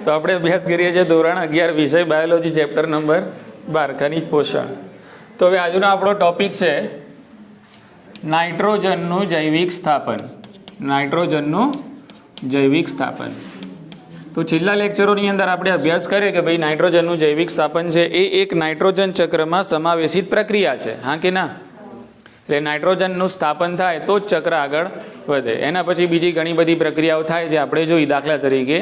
તો આપણે અભ્યાસ કરીએ છીએ ધોરણ 11 વિષય બાયોલોજી ચેપ્ટર નંબર 12 ખનિજ પોષણ. તો હવે આજનો આપણો ટોપિક છે નાઇટ્રોજનનું જૈવિક સ્થાપન. નાઇટ્રોજનનું જૈવિક સ્થાપન. તો છેલ્લા લેક્ચરોની અંદર આપણે અભ્યાસ કરીએ કે ભાઈ નાઇટ્રોજનનું જૈવિક સ્થાપન છે એ એક નાઇટ્રોજન ચક્રમાં સમાવેશિત પ્રક્રિયા છે, હા કે ના? એટલે નાઇટ્રોજનનું સ્થાપન થાય તો જ ચક્ર આગળ વધે. એના પછી બીજી ઘણી બધી પ્રક્રિયાઓ થાય છે આપણે જોઈ. દાખલા તરીકે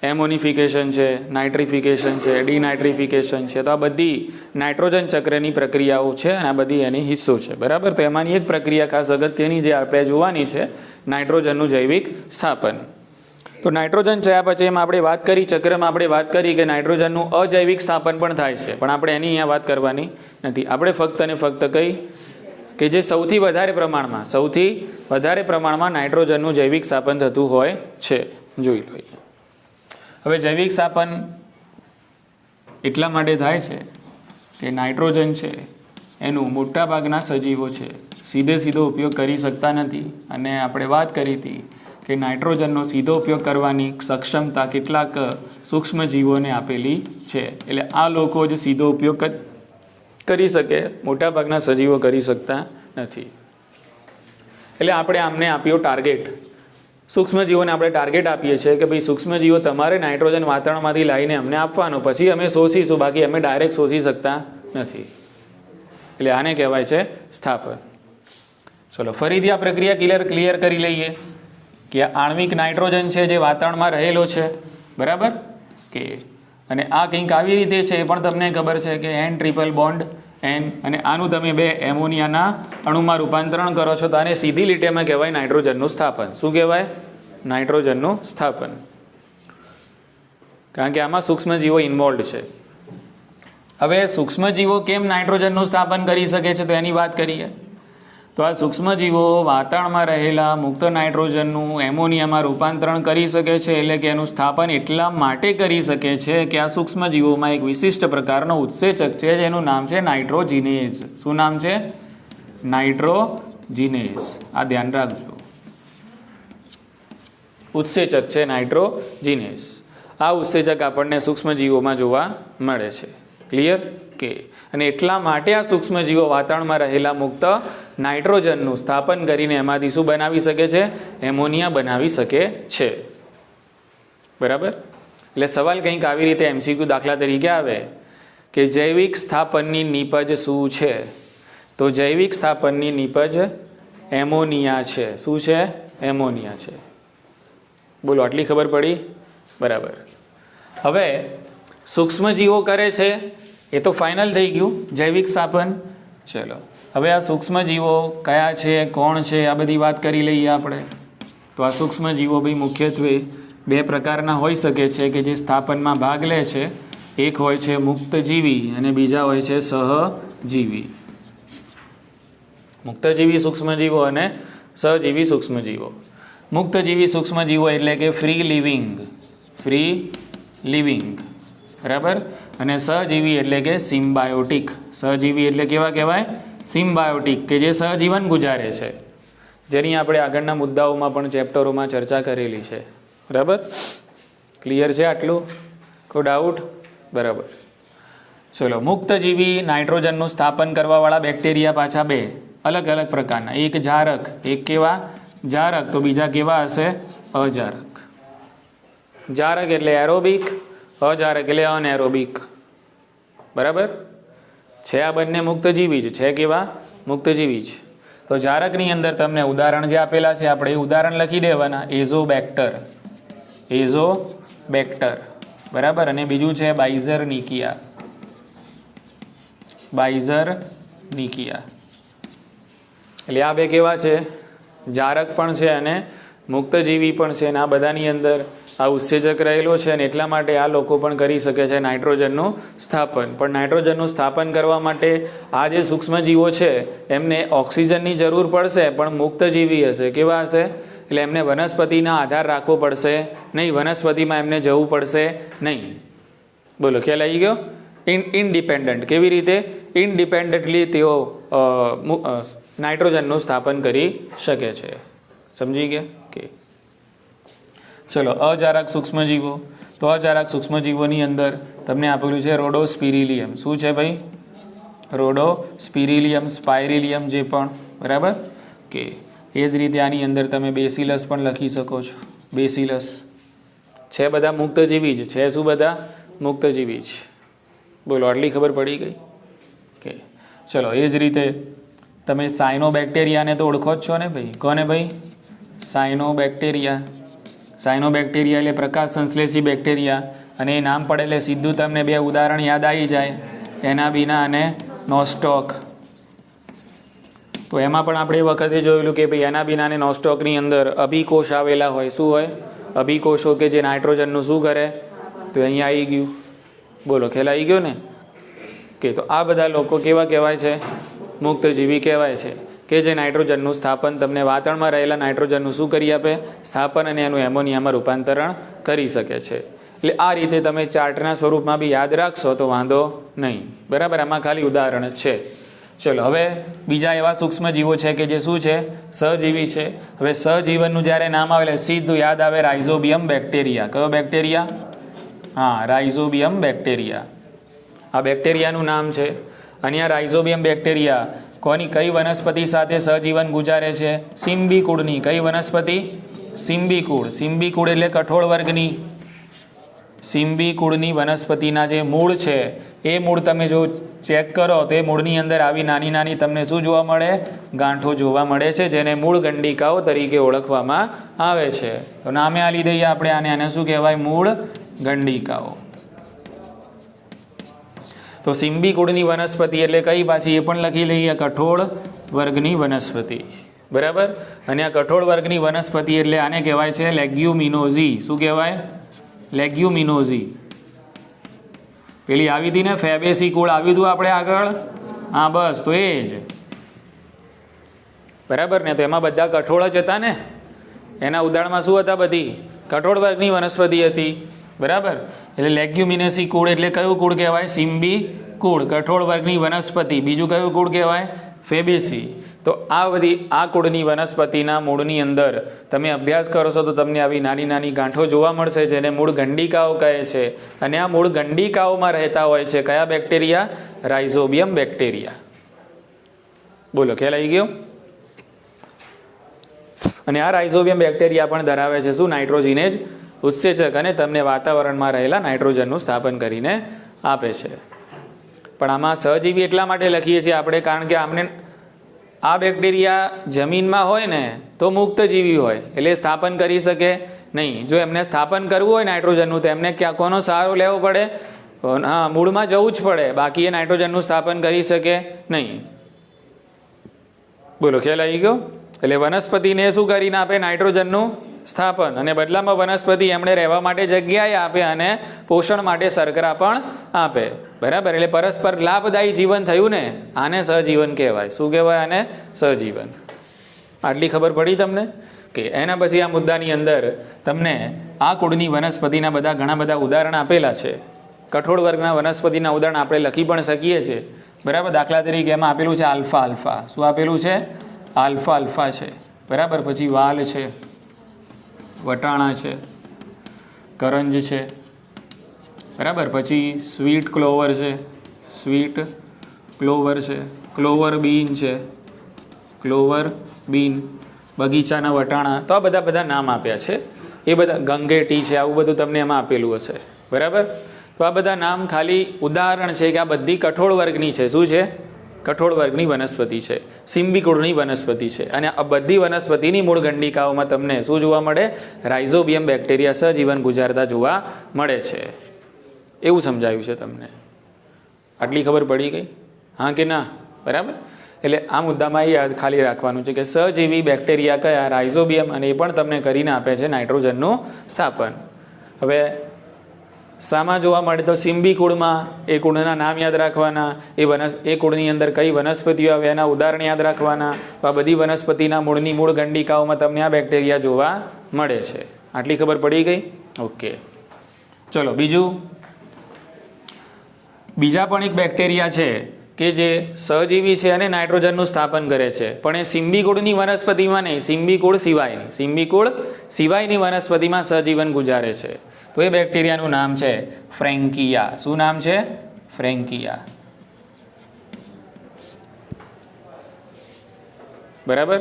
એમોનિફિકેશન છે, નાઇટ્રિફિકેશન છે, ડિનાઇટ્રિફિકેશન છે. તો આ બધી નાઇટ્રોજન ચક્રની પ્રક્રિયાઓ છે અને આ બધી એની હિસ્સો છે, બરાબર? તો એમાંની એક પ્રક્રિયા ખાસ અગત્યની જે આપણે જોવાની છે નાઇટ્રોજનનું જૈવિક સ્થાપન. તો નાઇટ્રોજન છે પછી એમાં આપણે વાત કરી, ચક્રમાં આપણે વાત કરી કે નાઇટ્રોજનનું અજૈવિક સ્થાપન પણ થાય છે, પણ આપણે એની અહીંયા વાત કરવાની નથી. આપણે ફક્ત અને ફક્ત કઈ કે જે સૌથી વધારે પ્રમાણમાં નાઇટ્રોજનનું જૈવિક સ્થાપન થતું હોય છે જોઈ લો. હવે જૈવિક સ્થાપન એટલા માટે થાય છે કે નાઇટ્રોજન છે એનું મોટાભાગના સજીવો છે સીધો ઉપયોગ કરી શકતા નથી. અને આપણે વાત કરી હતી કે નાઇટ્રોજનનો સીધો ઉપયોગ કરવાની સક્ષમતા કેટલાક સૂક્ષ્મ જીવોને આપેલી છે. એટલે આ લોકો જ સીધો ઉપયોગ કરી શકે, મોટાભાગના સજીવો કરી શકતા નથી. એટલે આપણે આમને આપ્યો ટાર્ગેટ. સૂક્ષ્મજીવોને આપણે ટાર્ગેટ આપીએ છીએ કે ભાઈ સૂક્ષ્મજીવો તમારે નાઇટ્રોજન વાતાવરણમાંથી લાવીને અમને આપવાનો, પછી અમે શોષીશું, બાકી અમે ડાયરેક્ટ શોષી શકતા નથી. એટલે આને કહેવાય છે સ્થાપન. ચલો ફરીથી આ પ્રક્રિયા ક્લિયર કરી લઈએ કે આણ્વિક નાઇટ્રોજન છે જે વાતાવરણમાં રહેલો છે, બરાબર કે? અને આ કંઈક આવી રીતે છે એ પણ તમને ખબર છે કે N ટ્રિપલ બોન્ડ N, અને આનું તમે બે એમોનિયાના અણુમાં રૂપાંતરણ કરો છો તો આને સીધી લીટીમાં કહેવાય નાઇટ્રોજનનું સ્થાપન. શું કહેવાય? નાઇટ્રોજનનું સ્થાપન. કારણ કે આમાં સૂક્ષ્મજીવો ઇન્વોલ્વ છે. હવે સૂક્ષ્મજીવો કેમ નાઇટ્રોજનનું સ્થાપન કરી શકે છે તો એની વાત કરીએ. તો આ સૂક્ષ્મજીવો વાતાવરણમાં રહેલા મુક્ત નાઇટ્રોજનનું એમોનિયામાં રૂપાંતરણ કરી શકે છે. એટલે કે એનું સ્થાપન એટલા માટે કરી શકે છે કે આ સૂક્ષ્મજીવોમાં એક વિશિષ્ટ પ્રકારનો ઉત્સેચક છે જેનું નામ છે નાઇટ્રોજીનેઝ. શું નામ છે? નાઇટ્રોજીનેઝ. આ ધ્યાન રાખજો. ઉત્સેચક છે નાઇટ્રોજીનેઝ. આ ઉત્સેચક આપણને સૂક્ષ્મજીવોમાં જોવા મળે છે. ક્લિયર કે? અને એટલા માટે આ સૂક્ષ્મજીવો વાતાવરણમાં રહેલા મુક્ત નાઇટ્રોજનનું સ્થાપન કરીને એમાંથી શું બનાવી શકે છે? એમોનિયા બનાવી શકે છે, બરાબર? એટલે સવાલ કંઈક આવી રીતે MCQ દાખલા તરીકે આવે કે જૈવિક સ્થાપનની નીપજ શું છે? તો જૈવિક સ્થાપનની નીપજ એમોનિયા છે. શું છે? એમોનિયા છે. બોલો, આટલી ખબર પડી? બરાબર. હવે સૂક્ષ્મજીવો કરે છે એ તો ફાઇનલ થઈ ગયું જૈવિક સ્થાપન. ચલો હવે આ સૂક્ષ્મજીવો કયા છે, કોણ છે, આ બધી વાત કરી લઈએ આપણે. તો આ સૂક્ષ્મજીવો ભાઈ મુખ્યત્વે બે પ્રકારના હોઈ શકે છે કે જે સ્થાપનમાં ભાગ લે છે. એક હોય છે મુક્તજીવી અને બીજા હોય છે સહજીવી. મુક્તજીવી સૂક્ષ્મજીવો અને સહજીવી સૂક્ષ્મજીવો. મુક્તજીવી સૂક્ષ્મજીવો એટલે કે ફ્રી લિવિંગ, બરાબર? અને સહજીવી એટલે કે સિમ્બાયોટિક. સહજીવી એટલે કેવા કહેવાય? સિમ્બાયોટિક, કે જે સહજીવન ગુજારે છે, જેની આપણે આગળના મુદ્દાઓમાં પણ ચેપ્ટરોમાં ચર્ચા કરેલી છે, બરાબર? ક્લિયર છે આટલું? કોઈ ડાઉટ? બરાબર. ચલો, મુક્તજીવી નાઇટ્રોજનનું સ્થાપન કરવાવાળા બેક્ટેરિયા પાછા બે અલગ અલગ પ્રકારના. એક જારક, એક કેવા? જારક. તો બીજા કેવા હશે? અજારક. જારક એટલે એરોબિક, અજારક એટલે અનએરોબિક, બરાબર છે? આ બંને મુક્તજીવી જ છે. કેવા? મુક્તજીવી જ. તો જારકની અંદર તમને ઉદાહરણ જે આપેલા છે આપણે એ ઉદાહરણ લખી દેવાના. એઝોબેક્ટર, બરાબર? અને બીજું છે બાઇઝરનિકિયા. એટલે આ બે કેવા છે? જારક પણ છે અને મુક્તજીવી પણ છે. અને આ બધાની અંદર આ ઉત્સેચક રહેલો છે અને એટલા માટે આ લોકો પણ કરી શકે છે નાઇટ્રોજનનું સ્થાપન. પણ નાઇટ્રોજનનું સ્થાપન કરવા માટે આ જે સૂક્ષ્મજીવો છે એમને ઓક્સિજનની જરૂર પડશે, પણ મુક્તજીવી હશે. કેવા હશે? એટલે એમને વનસ્પતિના આધાર રાખવો પડશે નહીં, વનસ્પતિમાં એમને જવું પડશે નહીં. બોલો, ખ્યાલ આવી ગયો? ઇન્ડિપેન્ડન્ટ. કેવી રીતે? ઇન્ડિપેન્ડન્ટલી તેઓ નાઇટ્રોજનનું સ્થાપન કરી શકે છે. સમજી ગયા કે? ચલો, અજારક સૂક્ષ્મજીવો. ત્વચારક સૂક્ષ્મજીવોની અંદર તમને આપેલું છે રોડોસ્પિરિલિયમ. શું છે ભાઈ? રોડોસ્પિરિલિયમ, સ્પાઇરિલિયમ જે પણ, બરાબર કે એ જ રીતે આની અંદર તમે બેસિલસ પણ લખી શકો છો. બેસિલસ છે બધા મુક્તજીવી જ છે. શું બધા મુક્તજીવી જ? બોલો, આટલી ખબર પડી ગઈ કે ચલો. એ જ રીતે તમે સાયનોબેક્ટેરિયાને તો ઓળખો જ છો ને ભાઈ. કોને ભાઈ? સાયનોબેક્ટેરિયા. સાયનોબેક્ટેરિયા એટલે પ્રકાશ સંશ્લેષી બેક્ટેરિયા. અને એ નામ પડે એટલે સીધું તમને બે ઉદાહરણ યાદ આવી જાય, એનાબીના અને નોસ્ટોક. તો એમાં પણ આપણે એ વખતે જોયેલું કે ભાઈ એનાબીના અને નોસ્ટોકની અંદર અભિકોષ આવેલા હોય. શું હોય? અભિકોષો કે જે નાઇટ્રોજનનું શું કરે? તો અહીંયા આવી ગયું. બોલો, ખ્યાલ આવી ગયો ને કે તો આ બધા લોકો કેવા કહેવાય છે? મુક્તજીવી કહેવાય છે કે જે નાઇટ્રોજનનું સ્થાપન, તમને વાતાવરણમાં રહેલા નાઇટ્રોજનનું શું કરી આપે? સ્થાપન, અને એનું એમોનિયામાં રૂપાંતરણ કરી શકે છે. એટલે આ રીતે તમે ચાર્ટના સ્વરૂપમાં બી યાદ રાખશો તો વાંધો નહીં, બરાબર. આમાં ખાલી ઉદાહરણ જ છે. ચલો, હવે બીજા એવા સૂક્ષ્મજીવો છે કે જે શું છે? સહજીવી છે. હવે સહજીવનનું જ્યારે નામ આવે એટલે સીધું યાદ આવે રાઇઝોબિયમ બેક્ટેરિયા. કયો બેક્ટેરિયા? હા, રાઇઝોબિયમ બેક્ટેરિયા. આ બેક્ટેરિયાનું નામ છે. અને આ રાઇઝોબિયમ બેક્ટેરિયા કોની, કઈ વનસ્પતિ સાથે સહજીવન ગુજારે છે? સિમ્બીકુળની. કઈ વનસ્પતિ? સિમ્બીકુળ. સિમ્બીકુળ એટલે કઠોળ વર્ગની. સિમ્બીકુળની વનસ્પતિના જે મૂળ છે એ મૂળ તમે જો ચેક કરો તો એ મૂળની અંદર આવી નાની નાની તમને શું જોવા મળે? ગાંઠો જોવા મળે છે, જેને મૂળ ગંડિકાઓ તરીકે ઓળખવામાં આવે છે. તો નામે આલી દઈએ આપણે આને શું કહેવાય? મૂળ ગંડિકાઓ. તો સિમ્બીકુળની વનસ્પતિ એટલે કઈ પાછી? એ પણ લખી લઈએ, કઠોળ વર્ગની વનસ્પતિ, બરાબર. અને આ કઠોળ વર્ગની વનસ્પતિ એટલે આને કહેવાય છે લેગ્યુમિનોઝી. શું કહેવાય? લેગ્યુમિનોઝી. પેલી આવી હતી ને ફેબેસી કુળ, આવ્યું હતું આપણે આગળ. હા, બસ, તો એ જ, બરાબર ને. તો એમાં બધા કઠોળ જ હતા ને. એના ઉદાહરણમાં શું હતા? બધી કઠોળ વર્ગની વનસ્પતિ હતી, બરાબર. એટલે લેગ્યુમિનેસી કુળ એટલે કયું કુળ કહેવાય? સિમ્બી કુળ, કઠોળ વર્ગની વનસ્પતિ. બીજું કયું કુળ કહેવાય? ફેબેસી. તો આ બધી આ કુળની વનસ્પતિના મૂળની અંદર તમે અભ્યાસ કરશો તો તમને આવી નાની નાની ગાંઠો જોવા મળશે, જેને મૂળ ગંડિકાઓ કહે છે. અને આ મૂળ ગંડિકાઓમાં રહેતા હોય છે કયા બેક્ટેરિયા? Rhizobium bacteria. બોલો, ખ્યાલ આવી ગયો? અને આ રાઇઝોબિયમ બેક્ટેરિયા પણ ધરાવે છે શું? નાઇટ્રોજિનેજ ઉત્સેચક, અને તમને વાતાવરણમાં રહેલા નાઇટ્રોજનનું સ્થાપન કરીને આપે છે. પણ આમાં સહજીવી એટલા માટે લખીએ છીએ આપણે કારણ કે આમને આ બેક્ટેરિયા જમીનમાં હોય ને તો મુક્તજીવી હોય એટલે સ્થાપન કરી શકે નહીં. જો એમને સ્થાપન કરવું હોય નાઇટ્રોજનનું તો એમને ક્યાં કોનો સહારો લેવો પડે? હા, મૂળમાં જવું જ પડે, બાકી એ નાઇટ્રોજનનું સ્થાપન કરી શકે નહીં. બોલો, ખ્યાલ આવી ગયો? એટલે વનસ્પતિને શું કરીને આપે? નાઇટ્રોજનનું સ્થાપન, અને બદલામાં વનસ્પતિ એમણે રહેવા માટે જગ્યાએ આપે અને પોષણ માટે શર્કરા પણ આપે, બરાબર. એટલે પરસ્પર લાભદાયી જીવન થયું ને, આને સહજીવન કહેવાય. શું કહેવાય આને? સહજીવન. આટલી ખબર પડી તમને કે એના પછી આ મુદ્દાની અંદર તમને આ કુળની વનસ્પતિના ઘણા બધા ઉદાહરણ આપેલા છે. કઠોળ વર્ગના વનસ્પતિના ઉદાહરણ આપણે લખી પણ શકીએ છીએ, બરાબર. દાખલા તરીકે એમાં આપેલું છે આલ્ફા આલ્ફા. શું આપેલું છે? આલ્ફા આલ્ફા છે, બરાબર. પછી વાલ છે, વટાણા છે, કરંજ છે, બરાબર. પછી સ્વીટ ક્લોવર છે, સ્વીટ ક્લોવર છે, ક્લોવર બીન છે, ક્લોવર બીન, બગીચાના વટાણા. તો આ બધા નામ આપ્યા છે. એ બધા ગંગેટી છે, આવું બધું તમને એમાં આપેલું હશે, બરાબર. તો આ બધા નામ ખાલી ઉદાહરણ છે કે આ બધી કઠોળ વર્ગની છે. શું છે? કઠોળ વર્ગની વનસ્પતિ છે, સિમ્બીકુળની વનસ્પતિ છે. અને આ બધી વનસ્પતિની મૂળ ગંડિકાઓમાં તમને શું જોવા મળે? રાઇઝોબિયમ બેક્ટેરિયા સહજીવન ગુજારતા જોવા મળે છે. એવું સમજાયું છે તમને? આટલી ખબર પડી ગઈ? હા કે ના? બરાબર. એટલે આ મુદ્દામાં યાદ ખાલી રાખવાનું છે કે સહજીવી બેક્ટેરિયા કયા? રાઇઝોબિયમ. અને એ પણ તમને કરીને આપે છે નાઇટ્રોજનનું સ્થાપન. હવે શામાં જોવા મળે? તો સિમ્બી કુળમાં. એ કુળના નામ યાદ રાખવાના. એ કુળની અંદર કઈ વનસ્પતિઓ આવે એના ઉદાહરણ યાદ રાખવાના. આ બધી વનસ્પતિના મૂળ ગંડિકાઓમાં તમને આ બેક્ટેરિયા જોવા મળે છે. આટલી ખબર પડી ગઈ? ઓકે, ચલો બીજું. બીજા પણ એક બેક્ટેરિયા છે કે જે સહજીવી છે અને નાઇટ્રોજનનું સ્થાપન કરે છે, પણ એ સિમ્બીકુળની વનસ્પતિમાં નહીં, સિમ્બીકુળ સિવાયની વનસ્પતિમાં સહજીવન ગુજારે છે. તો એ બેક્ટેરિયાનું નામ છે ફ્રેન્કિયા. શું નામ છે? ફ્રેન્કિયા. બરાબર.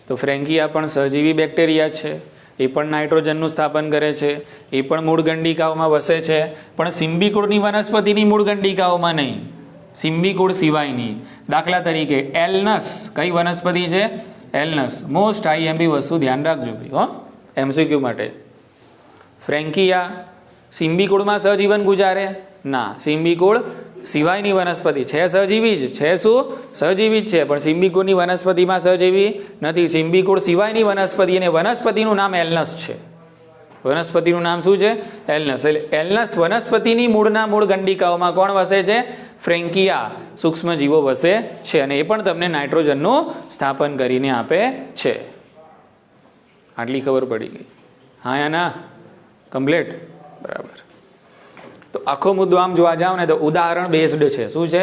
તો ફ્રેન્કિયા પણ સહજીવી બેક્ટેરિયા છે. એ પણ નાઇટ્રોજનનું સ્થાપન કરે છે. એ પણ મૂળ ગંડિકાઓમાં વસે છે, પણ સિમ્બિકુળની વનસ્પતિની મૂળ ગંડિકાઓમાં નહીં, સિમ્બિકુળ સિવાયની. દાખલા તરીકે એલનસ, કઈ વનસ્પતિ છે? એલનસ. મોસ્ટ આઈએમપી વસ્તુ ધ્યાન રાખજો ભાઈ હો, એમસીક્યુ માટે. ફ્રેન્કિયા સિમ્બિકુળમાં સહજીવન ગુજારે? ના, સિમ્બિકુળ સિવાયની વનસ્પતિ છે. સહજીવી જ છે. શું? સહજીવી જ છે, પણ સિમ્બિકુળની વનસ્પતિમાં સહજીવી નથી. સિમ્બિકુળ સિવાયની વનસ્પતિ, અને વનસ્પતિનું નામ એલનસ છે. વનસ્પતિનું નામ શું છે? એલનસ. એટલે એલનસ વનસ્પતિની મૂળ ગંડિકાઓમાં કોણ વસે છે? ફ્રેન્કિયા સૂક્ષ્મજીવો વસે છે, અને એ પણ તમને નાઇટ્રોજનનું સ્થાપન કરીને આપે છે. આટલી ખબર પડી ગઈ? હા યા ના? કમ્પ્લીટ. બરાબર. તો આખો મુદ્દો આમ જોવા જાવ ને તો ઉદાહરણ બેઝડ છે. શું છે?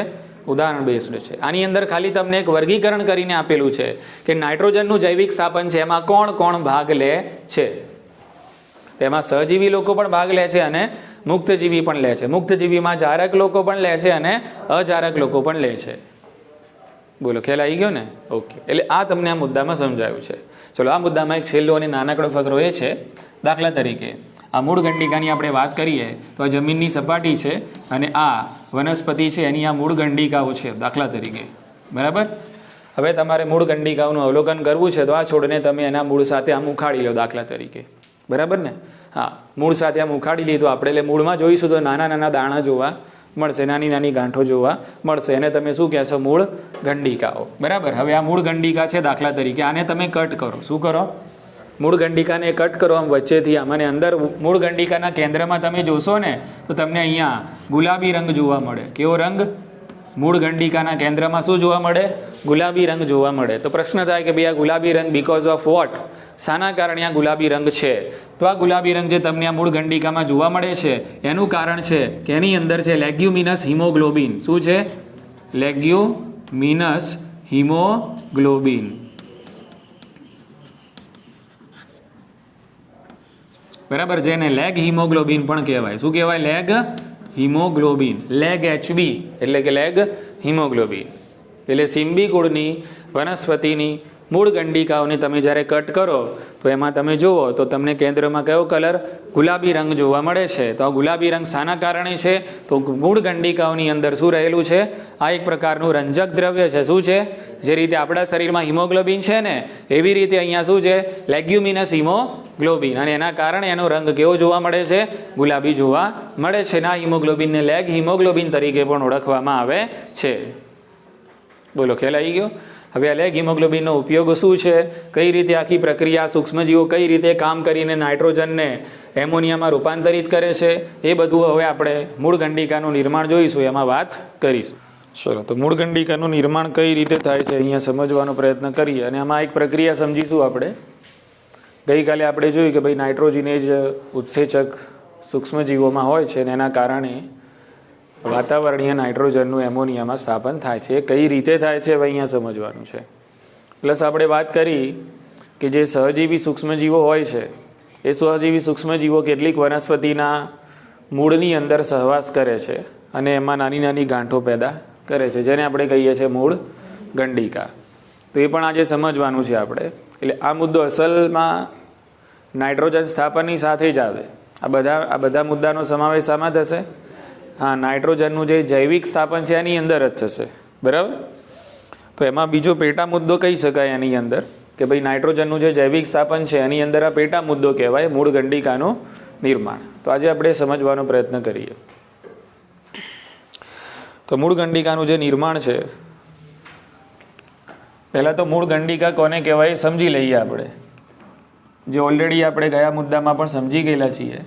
ઉદાહરણ બેઝડ છે. આની અંદર ખાલી તમને એક વર્ગીકરણ કરીને આપેલું છે કે નાઇટ્રોજનનું જૈવિક સ્થાપન છે એમાં કોણ કોણ ભાગ લે છે. તેમાં સહજીવી લોકો પણ ભાગ લે છે અને મુક્તજીવી પણ લે છે. મુક્તજીવીમાં જારક લોકો પણ લે છે અને અજારક લોકો પણ લે છે. બોલો, ખ્યાલ આવી ગયો ને? ઓકે. એટલે આ તમને આ મુદ્દામાં સમજાયું છે. ચલો, આ મુદ્દામાં એક છેલ્લો અને નાનકડો ફકરો એ છે, દાખલા તરીકે આ મૂળ ગંડિકાની આપણે વાત કરીએ તો આ જમીનની સપાટી છે અને આ વનસ્પતિ છે, એની આ મૂળ ગંડિકાઓ છે દાખલા તરીકે. બરાબર. હવે તમારે મૂળ ગંડિકાઓનું અવલોકન કરવું છે તો આ છોડને તમે એના મૂળ સાથે આમ ઉખાડી લો દાખલા તરીકે. બરાબર ને? હા, મૂળ સાથે આમ ઉખાડી લીધું આપણે. એટલે મૂળમાં જોઈશું તો નાના નાના દાણા જોવા મળશે, નાની નાની ગાંઠો જોવા મળશે, એને તમે શું કહેશો? મૂળ ગંડિકાઓ. બરાબર. હવે આ મૂળ ગંડિકા છે દાખલા તરીકે, આને તમે કટ કરો. શું કરો? મૂળ ગંડિકાને કટ કરો આમ વચ્ચેથી આમ, અને અંદર મૂળ ગંડિકાના કેન્દ્રમાં તમે જોશો ને તો તમને અહીંયા ગુલાબી રંગ જોવા મળે. કેવો રંગ? મૂળ ગંડિકાના કેન્દ્રમાં શું જોવા મળે? ગુલાબી રંગ જોવા મળે. તો પ્રશ્ન થાય કે ભાઈ આ ગુલાબી રંગ બીકોઝ ઓફ વોટ? શાના કારણે આ ગુલાબી રંગ છે? તો આ ગુલાબી રંગ જે તમને આ મૂળ ગંડિકામાં જોવા મળે છે એનું કારણ છે કે એની અંદર છે લેગ્યુમિનસ હિમોગ્લોબિન. શું છે? લેગ્યુમિનસ હિમોગ્લોબિન. બરાબર. જેને લેગ હિમોગ્લોબિન પણ કહેવાય. શું કહેવાય? Leg haemoglobin. લેગ એચબી એટલે કે લેગ હિમોગ્લોબિન. એટલે સિમ્બિકુળની વનસ્પતિની મૂળ ગંડિકાઓને તમે જ્યારે કટ કરો તો એમાં તમે જુઓ તો તમને કેન્દ્રમાં કયો કલર? ગુલાબી રંગ જોવા મળે છે. તો આ ગુલાબી રંગ શાના કારણે છે? તો મૂળ ગંડિકાઓની અંદર શું રહેલું છે? આ એક પ્રકારનું રંજક દ્રવ્ય છે. શું છે? જે રીતે આપણા શરીરમાં હિમોગ્લોબિન છે ને, એવી રીતે અહીંયા શું છે? લેગ્યુમિનસ હિમોગ્લોબિન. અને એના કારણે એનો રંગ કેવો જોવા મળે છે? ગુલાબી જોવા મળે છે. ના, હિમોગ્લોબિનને લેગ હિમોગ્લોબિન તરીકે પણ ઓળખવામાં આવે છે. બોલો, ખ્યાલ આવી ગયો? હવે આ લેગ હિમોગ્લોબિનનો ઉપયોગ શું છે? કઈ રીતે આખી પ્રક્રિયા સૂક્ષ્મજીવો કઈ રીતે કામ કરીને નાઇટ્રોજનને એમોનિયામાં રૂપાંતરિત કરે છે એ બધું હવે આપણે મૂળ ગંડિકાનું નિર્માણ જોઈશું, એમાં વાત કરીશું. ચલો, તો મૂળ ગંડિકાનું નિર્માણ કઈ રીતે થાય છે અહીંયા સમજવાનો પ્રયત્ન કરીએ. અને આમાં એક પ્રક્રિયા સમજીશું આપણે. ગઈકાલે આપણે જોયું કે ભાઈ નાઇટ્રોજિનેજ ઉત્સેચક સૂક્ષ્મજીવોમાં હોય છે અને એના કારણે વાતાવરણીય નાઇટ્રોજનનું એમોનિયામાં સ્થાપન થાય છે. એ કઈ રીતે થાય છે હવે અહીંયા સમજવાનું છે. પ્લસ આપણે વાત કરી કે જે સહજીવી સૂક્ષ્મજીવો હોય છે એ સહજીવી સૂક્ષ્મજીવો કેટલીક વનસ્પતિના મૂળની અંદર સહવાસ કરે છે અને એમાં નાની નાની ગાંઠો પેદા કરે છે, જેને આપણે કહીએ છીએ મૂળ ગંડિકા. તો એ પણ આજે સમજવાનું છે આપણે. એટલે આ મુદ્દો અસલમાં નાઇટ્રોજન સ્થાપનની સાથે જ આવે. આ બધા મુદ્દાનો સમાવેશ આમાં થશે. હા, નાઇટ્રોજનનું જે જૈવિક સ્થાપન છે એની અંદર જ થશે. બરાબર. તો એમાં બીજો પેટા મુદ્દો કહી શકાય એની અંદર કે ભાઈ નાઇટ્રોજનનું જે જૈવિક સ્થાપન છે એની અંદર આ પેટા મુદ્દો કહેવાય મૂળ ગંડિકાનું નિર્માણ. તો આજે આપણે સમજવાનો પ્રયત્ન કરીએ. તો મૂળ ગંડિકાનું જે નિર્માણ છે, પહેલાં તો મૂળ ગંડિકા કોને કહેવાય સમજી લઈએ આપણે, જે ઓલરેડી આપણે ગયા મુદ્દામાં પણ સમજી ગયેલા છીએ.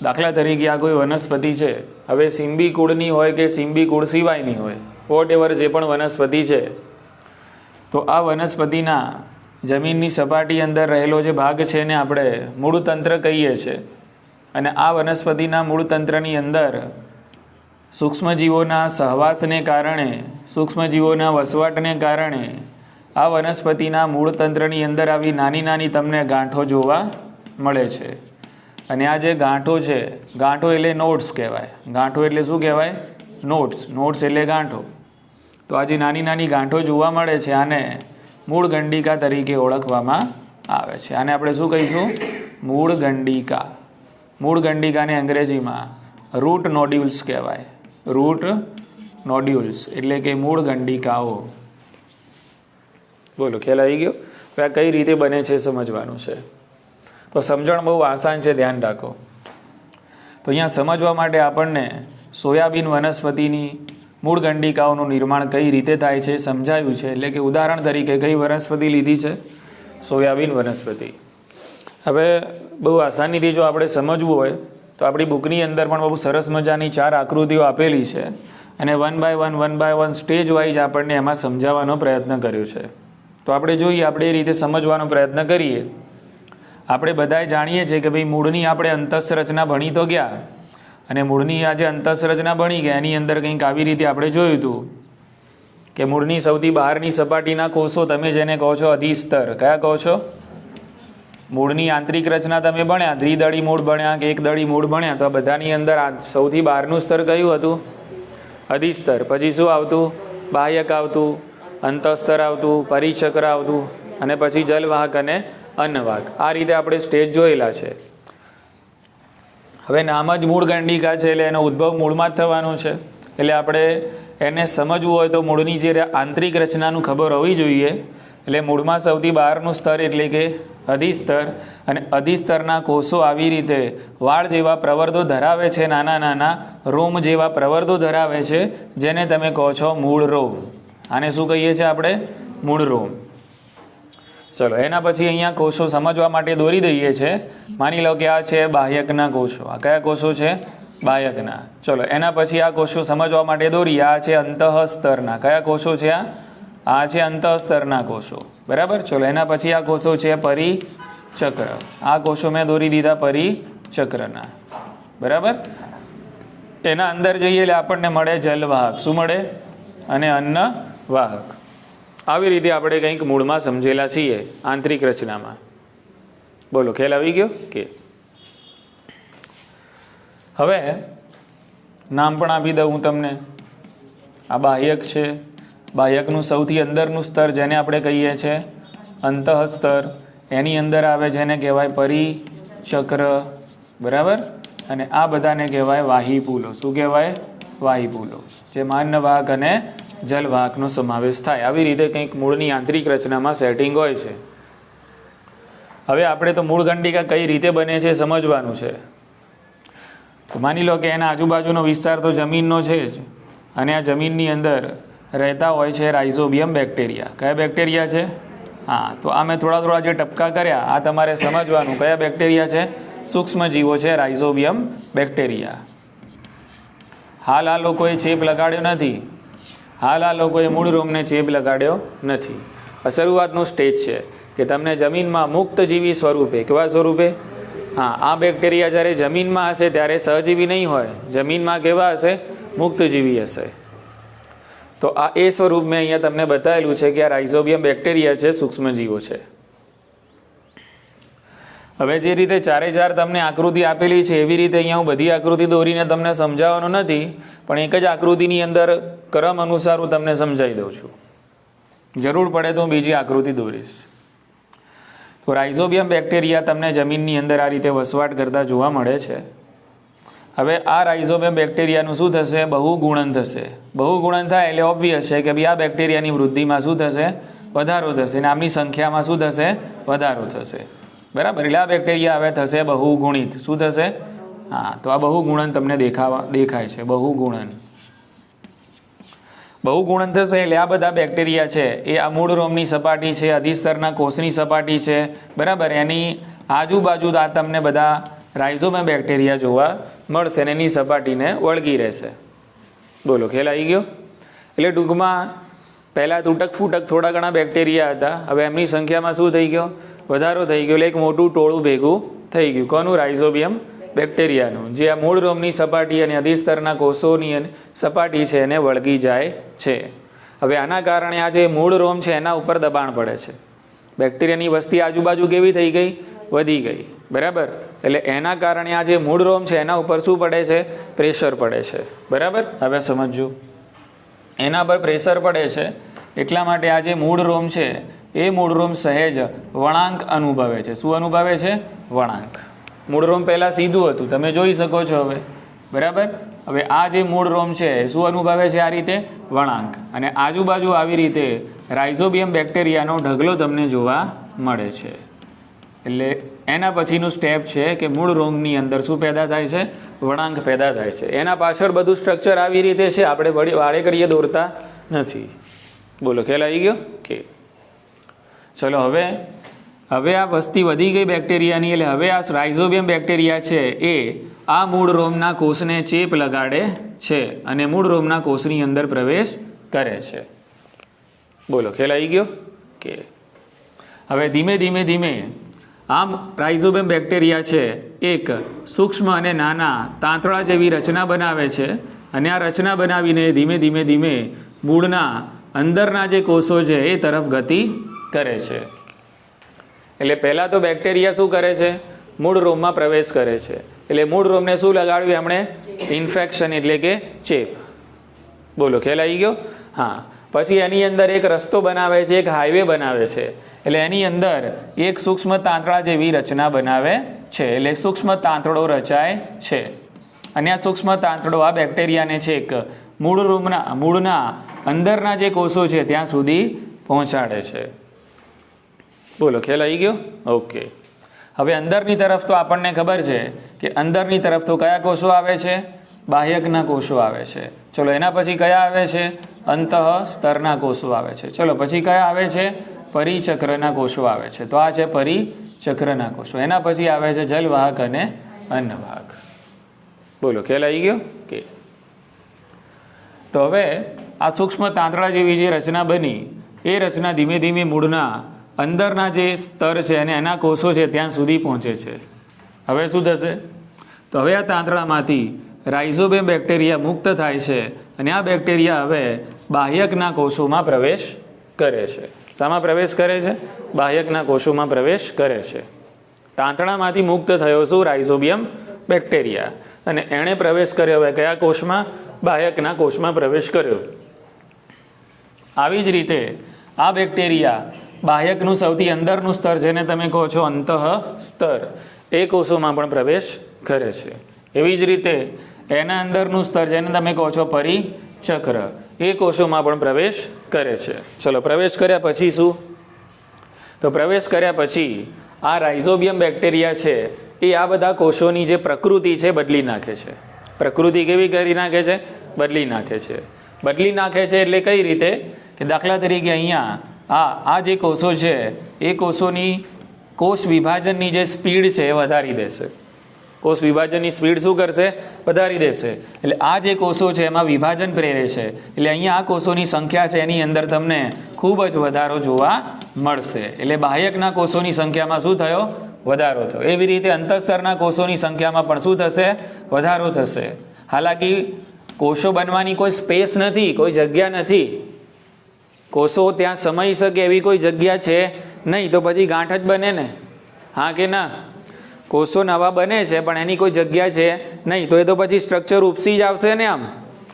દાખલા તરીકે આ કોઈ વનસ્પતિ છે. હવે સિમ્બિકુળની હોય કે સિમ્બિકુળ સિવાયની હોય, વોટ એવર જે પણ વનસ્પતિ છે, તો આ વનસ્પતિના જમીનની સપાટી અંદર રહેલો જે ભાગ છે એને આપણે મૂળતંત્ર કહીએ છીએ. અને આ વનસ્પતિના મૂળતંત્રની અંદર સૂક્ષ્મજીવોના સહવાસને કારણે, સૂક્ષ્મજીવોના વસવાટને કારણે આ વનસ્પતિના મૂળતંત્રની અંદર આવી નાની નાની તમને ગાંઠો જોવા મળે છે. અને આ જે ગાંઠો છે, ગાંઠો એટલે નોડ્સ કહેવાય. ગાંઠો એટલે શું કહેવાય? નોડ્સ. નોડ્સ એટલે ગાંઠો. તો આ જે નાની નાની ગાંઠો જોવા મળે છે આને મૂળ ગંડિકા તરીકે ઓળખવામાં આવે છે. આને આપણે શું કહીશું? મૂળ ગંડિકા. મૂળ ગંડિકાને અંગ્રેજીમાં રૂટ નોડ્યુલ્સ કહેવાય. રૂટ નોડ્યુલ્સ એટલે કે મૂળ ગંડિકાઓ. બોલો, ખ્યાલ આવી ગયો? હવે આ કઈ રીતે બને છે સમજવાનું છે. તો સમજણ બહુ આસાન છે, ધ્યાન રાખો. તો અહીંયા સમજવા માટે આપણને સોયાબીન વનસ્પતિની મૂળ ગંડિકાઓનું નિર્માણ કઈ રીતે થાય છે સમજાવ્યું છે. એટલે કે ઉદાહરણ તરીકે કઈ વનસ્પતિ લીધી છે? સોયાબીન વનસ્પતિ. હવે બહુ આસાનીથી જો આપણે સમજવું હોય તો આપણી બુકની અંદર પણ બહુ સરસ મજાની 4 આકૃતિઓ આપેલી છે અને 1 બાય 1 સ્ટેજ વાઇઝ આપણને એમાં સમજાવવાનો પ્રયત્ન કર્યો છે. તો આપણે જોઈએ, આપણે એ રીતે સમજવાનો પ્રયત્ન કરીએ. આપણે બધાએ જાણીએ છીએ કે ભાઈ મૂળની આપણે અંતઃસંરચના ભણી તો ગયા, અને મૂળની આ જે અંતઃસંરચના ભણી ગયા એની અંદર કંઈક આવી રીતે આપણે જોયું હતું કે મૂળની સૌથી બહારની સપાટીના કોષો, તમે જેને કહો છો અધિસ્તર. કયા કહો છો? મૂળની આંતરિક રચના તમે ભણ્યા, દ્વિદળી મૂળ ભણ્યા કે એકદળી મૂળ ભણ્યા. તો આ બધાની અંદર સૌથી બહારનું સ્તર કયું હતું? અધિસ્તર. પછી શું આવતું? બાહ્યક આવતું, અંતઃસ્તર આવતું, પરિચક્ર આવતું, અને પછી જલવાહક અને અન્નવાહક. આ રીતે આપણે સ્ટેજ જોયેલા છે. હવે નામ જ મૂળ ગંડિકા છે એટલે એનો ઉદ્ભવ મૂળમાં જ થવાનો છે. એટલે આપણે એને સમજવું હોય તો મૂળની જે આંતરિક રચનાનું ખબર હોવી જોઈએ. એટલે મૂળમાં સૌથી બહારનું સ્તર એટલે કે અધિસ્તર, અને અધિસ્તરના કોષો આવી રીતે વાળ જેવા પ્રવર્ધો ધરાવે છે, નાના નાના રોમ જેવા પ્રવર્ધો ધરાવે છે, જેને તમે કહો છો મૂળ રોમ. આને શું કહીએ છીએ આપણે? મૂળ રોમ. ચલો, એના પછી અહીંયા કોષો સમજવા માટે દોરી દઈએ છે. માની લો કે આ છે બાહ્યકના કોષો. આ કયા કોષો છે? બાહ્યકના. ચલો, એના પછી આ કોષો સમજવા માટે દોરી. આ છે અંતઃસ્તરના. કયા કોષો છે? આ છે અંતઃસ્તરના કોષો. બરાબર. ચલો, એના પછી આ કોષો છે પરિચક્ર. આ કોષો મેં દોરી દીધા પરિચક્રના. બરાબર. એના અંદર જઈએ એટલે આપણને મળે જલવાહક. શું મળે? અને અન્નવાહક. આવી રીતે આપણે કંઈક મૂળમાં સમજેલા છીએ આંતરિક રચનામાં. બોલો, ખ્યાલ આવી ગયો કે? હવે નામ પણ આપી દઉં હું તમને. આ બાહ્યક છે. બાહ્યકનું સૌથી અંદરનું સ્તર જેને આપણે કહીએ છીએ અંતઃસ્તર, એની અંદર આવે જેને કહેવાય પરિચક્ર. બરાબર. અને આ બધાને કહેવાય વાહીપુલો. શું કહેવાય? વાહીપુલો. જેમાં અન્નવાહક અને જલવાહકનો સમાવેશ થાય. આવી રીતે કંઈક મૂળની આંતરિક રચનામાં સેટિંગ હોય છે. હવે આપણે તો મૂળ ગંડિકા કઈ રીતે બને છે સમજવાનું છે. તો માની લો કે એના આજુબાજુનો વિસ્તાર તો જમીનનો છે જ, અને આ જમીનની અંદર રહેતા હોય છે રાઇઝોબિયમ બેક્ટેરિયા. કયા બેક્ટેરિયા છે? હા, તો આ મેં થોડા થોડા જે ટપકા કર્યા, આ તમારે સમજવાનું. કયા બેક્ટેરિયા છે? સૂક્ષ્મ જીવો છે રાઇઝોબિયમ બેક્ટેરિયા. હાલ આ લોકોએ ચેપ લગાડ્યો નથી. હાલ આ લોકોએ મૂળ રોમને ચેપ લગાડ્યો નથી. આ શરૂઆતનું સ્ટેજ છે કે તમને જમીનમાં મુક્તજીવી સ્વરૂપે. કેવા સ્વરૂપે? હા, આ બેક્ટેરિયા જ્યારે જમીનમાં હશે ત્યારે સહજીવી નહીં હોય. જમીનમાં કેવા હશે? મુક્તજીવી હશે. તો આ એ સ્વરૂપ મેં અહીંયા તમને બતાવેલું છે કે આ રાઇઝોબિયમ બેક્ટેરિયા છે, સૂક્ષ્મજીવો છે. હવે જે રીતે 4 તમને આકૃતિ આપેલી છે એવી રીતે અહીંયા હું બધી આકૃતિ દોરીને તમને સમજાવવાનો નથી, પણ એક જ આકૃતિની અંદર ક્રમ અનુસાર હું તમને સમજાવી દઉં છું. જરૂર પડે તો હું બીજી આકૃતિ દોરીશ. તો રાઇઝોબિયમ બેક્ટેરિયા તમને જમીનની અંદર આ રીતે વસવાટ કરતા જોવા મળે છે. હવે આ રાઇઝોબિયમ બેક્ટેરિયાનું શું થશે? બહુગુણન થશે. બહુગુણન થાય એટલે ઓબ્વિયસ છે કે ભાઈ આ બેક્ટેરિયાની વૃદ્ધિમાં શું થશે? વધારો થશે. અને આમની સંખ્યામાં શું થશે? વધારો થશે. બરાબર. એટલે આ બેક્ટેરિયા હવે થશે બહુગુણિત. શું થશે? હા, તો આ બહુગુણન તમને દેખાય છે. બહુગુણન. બહુગુણન થશે એટલે આ બધા બેક્ટેરિયા છે એ આ મૂળ રોમની સપાટી છે, અધિસ્તરના કોષની સપાટી છે. બરાબર. એની આજુબાજુ આ તમને બધા રાઇઝોબિયમ બેક્ટેરિયા જોવા મળશે અને એની સપાટીને વળગી રહેશે. બોલો, ખ્યાલ આવી ગયો? એટલે ટૂંકમાં પહેલાં તૂટક ફૂટક થોડા ઘણા બેક્ટેરિયા હતા. હવે એમની સંખ્યામાં શું થઈ ગયો? વધારો થઈ ગયો. એટલે એક મોટું ટોળું ભેગું થઈ ગયું. કોનું? રાઇઝોબિયમ બેક્ટેરિયાનું, જે આ મૂળ રોમની સપાટી અને અધિસ્તરના કોષોની સપાટી છે એને વળગી જાય છે. હવે આના કારણે આ જે મૂળ રોમ છે એના ઉપર દબાણ પડે છે. બેક્ટેરિયાની વસ્તી આજુબાજુ કેવી થઈ ગઈ? વધી ગઈ. બરાબર. એટલે એના કારણે આ જે મૂળ રોમ છે એના ઉપર શું પડે છે? પ્રેશર પડે છે. બરાબર. હવે સમજો, એના પર પ્રેશર પડે છે એટલા માટે આ જે મૂળ રોમ છે એ મૂળ રોમ સહેજ વળાંક અનુભવે છે. શું અનુભવે છે? વળાંક. મૂળ રોમ પહેલાં સીધું હતું, તમે જોઈ શકો છો હવે. બરાબર. હવે આ જે મૂળ રોમ છે શું અનુભવે છે? આ રીતે વળાંક. અને આજુબાજુ આવી રીતે રાઇઝોબિયમ બેક્ટેરિયાનો ઢગલો તમને જોવા મળે છે. એટલે એના પછીનું સ્ટેપ છે કે મૂળ રોમની અંદર શું પેદા થાય છે? વળાંક પેદા થાય છે. એના પાછળ બધું સ્ટ્રક્ચર આવી રીતે છે, આપણે વાળે કરીએ દોરતા નથી. બોલો, ખ્યાલ આવી ગયો કે? ચલો, હવે આ વસ્તી વધી ગઈ બેક્ટેરિયાની, એટલે હવે આ રાઇઝોબિયમ બેક્ટેરિયા છે એ આ મૂળ રોમના કોષને ચેપ લગાડે છે અને મૂળ રોમના કોષની અંદર પ્રવેશ કરે છે. બોલો, ખ્યાલ આવી ગયો કે? હવે ધીમે આમ રાઇઝોબિયમ બેક્ટેરિયા છે એક સૂક્ષ્મ અને નાના તાંતણા જેવી રચના બનાવે છે અને આ રચના બનાવીને ધીમે મૂળના અંદરના જે કોષો છે એ તરફ ગતિ કરે છે. એટલે પહેલાં તો બેક્ટેરિયા શું કરે છે? મૂળ રોમમાં પ્રવેશ કરે છે. એટલે મૂળ રોમને શું લગાડ્યું એમણે? ઇન્ફેક્શન એટલે કે ચેપ. બોલો, ખ્યાલ આવી ગયો? હા. પછી એની અંદર એક રસ્તો બનાવે છે, એક હાઈવે બનાવે છે. એટલે એની અંદર એક સૂક્ષ્મ તાંતણા જેવી રચના બનાવે છે. એટલે સૂક્ષ્મ તાંતડો રચાય છે અને આ સૂક્ષ્મ તાંતડો આ બેક્ટેરિયાને છે એક મૂળના અંદરના જે કોષો છે ત્યાં સુધી પહોંચાડે છે. બોલો, ખ્યાલ આવી ગયો? ઓકે. હવે અંદરની તરફ તો આપણને ખબર છે કે અંદરની તરફ તો કયા કોષો આવે છે? બાહ્યકના કોષો આવે છે. ચલો, એના પછી કયા આવે છે? અંતઃ સ્તરના કોષો આવે છે. ચલો, પછી કયા આવે છે? પરિચક્રના કોષો આવે છે. તો આ છે પરિચક્રના કોષો. એના પછી આવે છે જલવાહક અને અન્નવાહક. બોલો, ખ્યાલ આવી ગયો કે? તો હવે આ સૂક્ષ્મ તાંતણા જેવી જે રચના બની એ રચના ધીમે મૂળના અંદરના જે સ્તર છે અને એના કોષો છે ત્યાં સુધી પહોંચે છે. હવે શું થશે? તો હવે આ તાંતણામાંથી રાઇઝોબિયમ બેક્ટેરિયા મુક્ત થાય છે અને આ બેક્ટેરિયા હવે બાહ્યકના કોષોમાં પ્રવેશ કરે છે. શામાં પ્રવેશ કરે છે? બાહ્યકના કોષોમાં પ્રવેશ કરે છે. તાંતણામાંથી મુક્ત થયો શું? Rhizobium bacteria. અને એણે પ્રવેશ કર્યો હવે કયા કોષમાં? બાહ્યકના કોષમાં પ્રવેશ કર્યો. આવી જ રીતે આ બેક્ટેરિયા બાહ્યકનું સૌથી અંદરનું સ્તર જેને તમે કહો છો અંતઃ સ્તર એ કોષોમાં પણ પ્રવેશ કરે છે. એવી જ રીતે એના અંદરનું સ્તર જેને તમે કહો છો પરિચક્ર એ કોષોમાં પણ પ્રવેશ કરે છે. ચલો, પ્રવેશ કર્યા પછી શું? તો પ્રવેશ કર્યા પછી આ રાઇઝોબિયમ બેક્ટેરિયા છે એ આ બધા કોષોની જે પ્રકૃતિ છે બદલી નાખે છે. પ્રકૃતિ કેવી કરી નાખે છે? બદલી નાખે છે. બદલી નાખે છે એટલે કઈ રીતે? કે દાખલા તરીકે અહીંયા આ જે કોષો છે એ કોષોની કોષ વિભાજનની જે સ્પીડ છે એ વધારી દેશે. કોષ વિભાજનની સ્પીડ શું કરશે? વધારી દેશે. એટલે આ જે કોષો છે એમાં વિભાજન પ્રેરે છે. એટલે અહીંયા આ કોષોની સંખ્યા છે એની અંદર તમને ખૂબ જ વધારો જોવા મળશે. એટલે બાહ્યકના કોષોની સંખ્યામાં શું થયો? વધારો થયો. એવી રીતે અંતઃસ્તરના કોષોની સંખ્યામાં પણ શું થશે? વધારો થશે. હાલાકી કોષો બનવાની કોઈ સ્પેસ નથી, કોઈ જગ્યા નથી. કોષો ત્યાં સમાઈ શકે એવી કોઈ જગ્યા છે નહીં, તો પછી ગાંઠ જ બને ને? હા કે ના? કોષો નવા બને છે પણ એની કોઈ જગ્યા છે નહીં, તો એ તો પછી સ્ટ્રક્ચર ઉપસી જ આવશે ને આમ.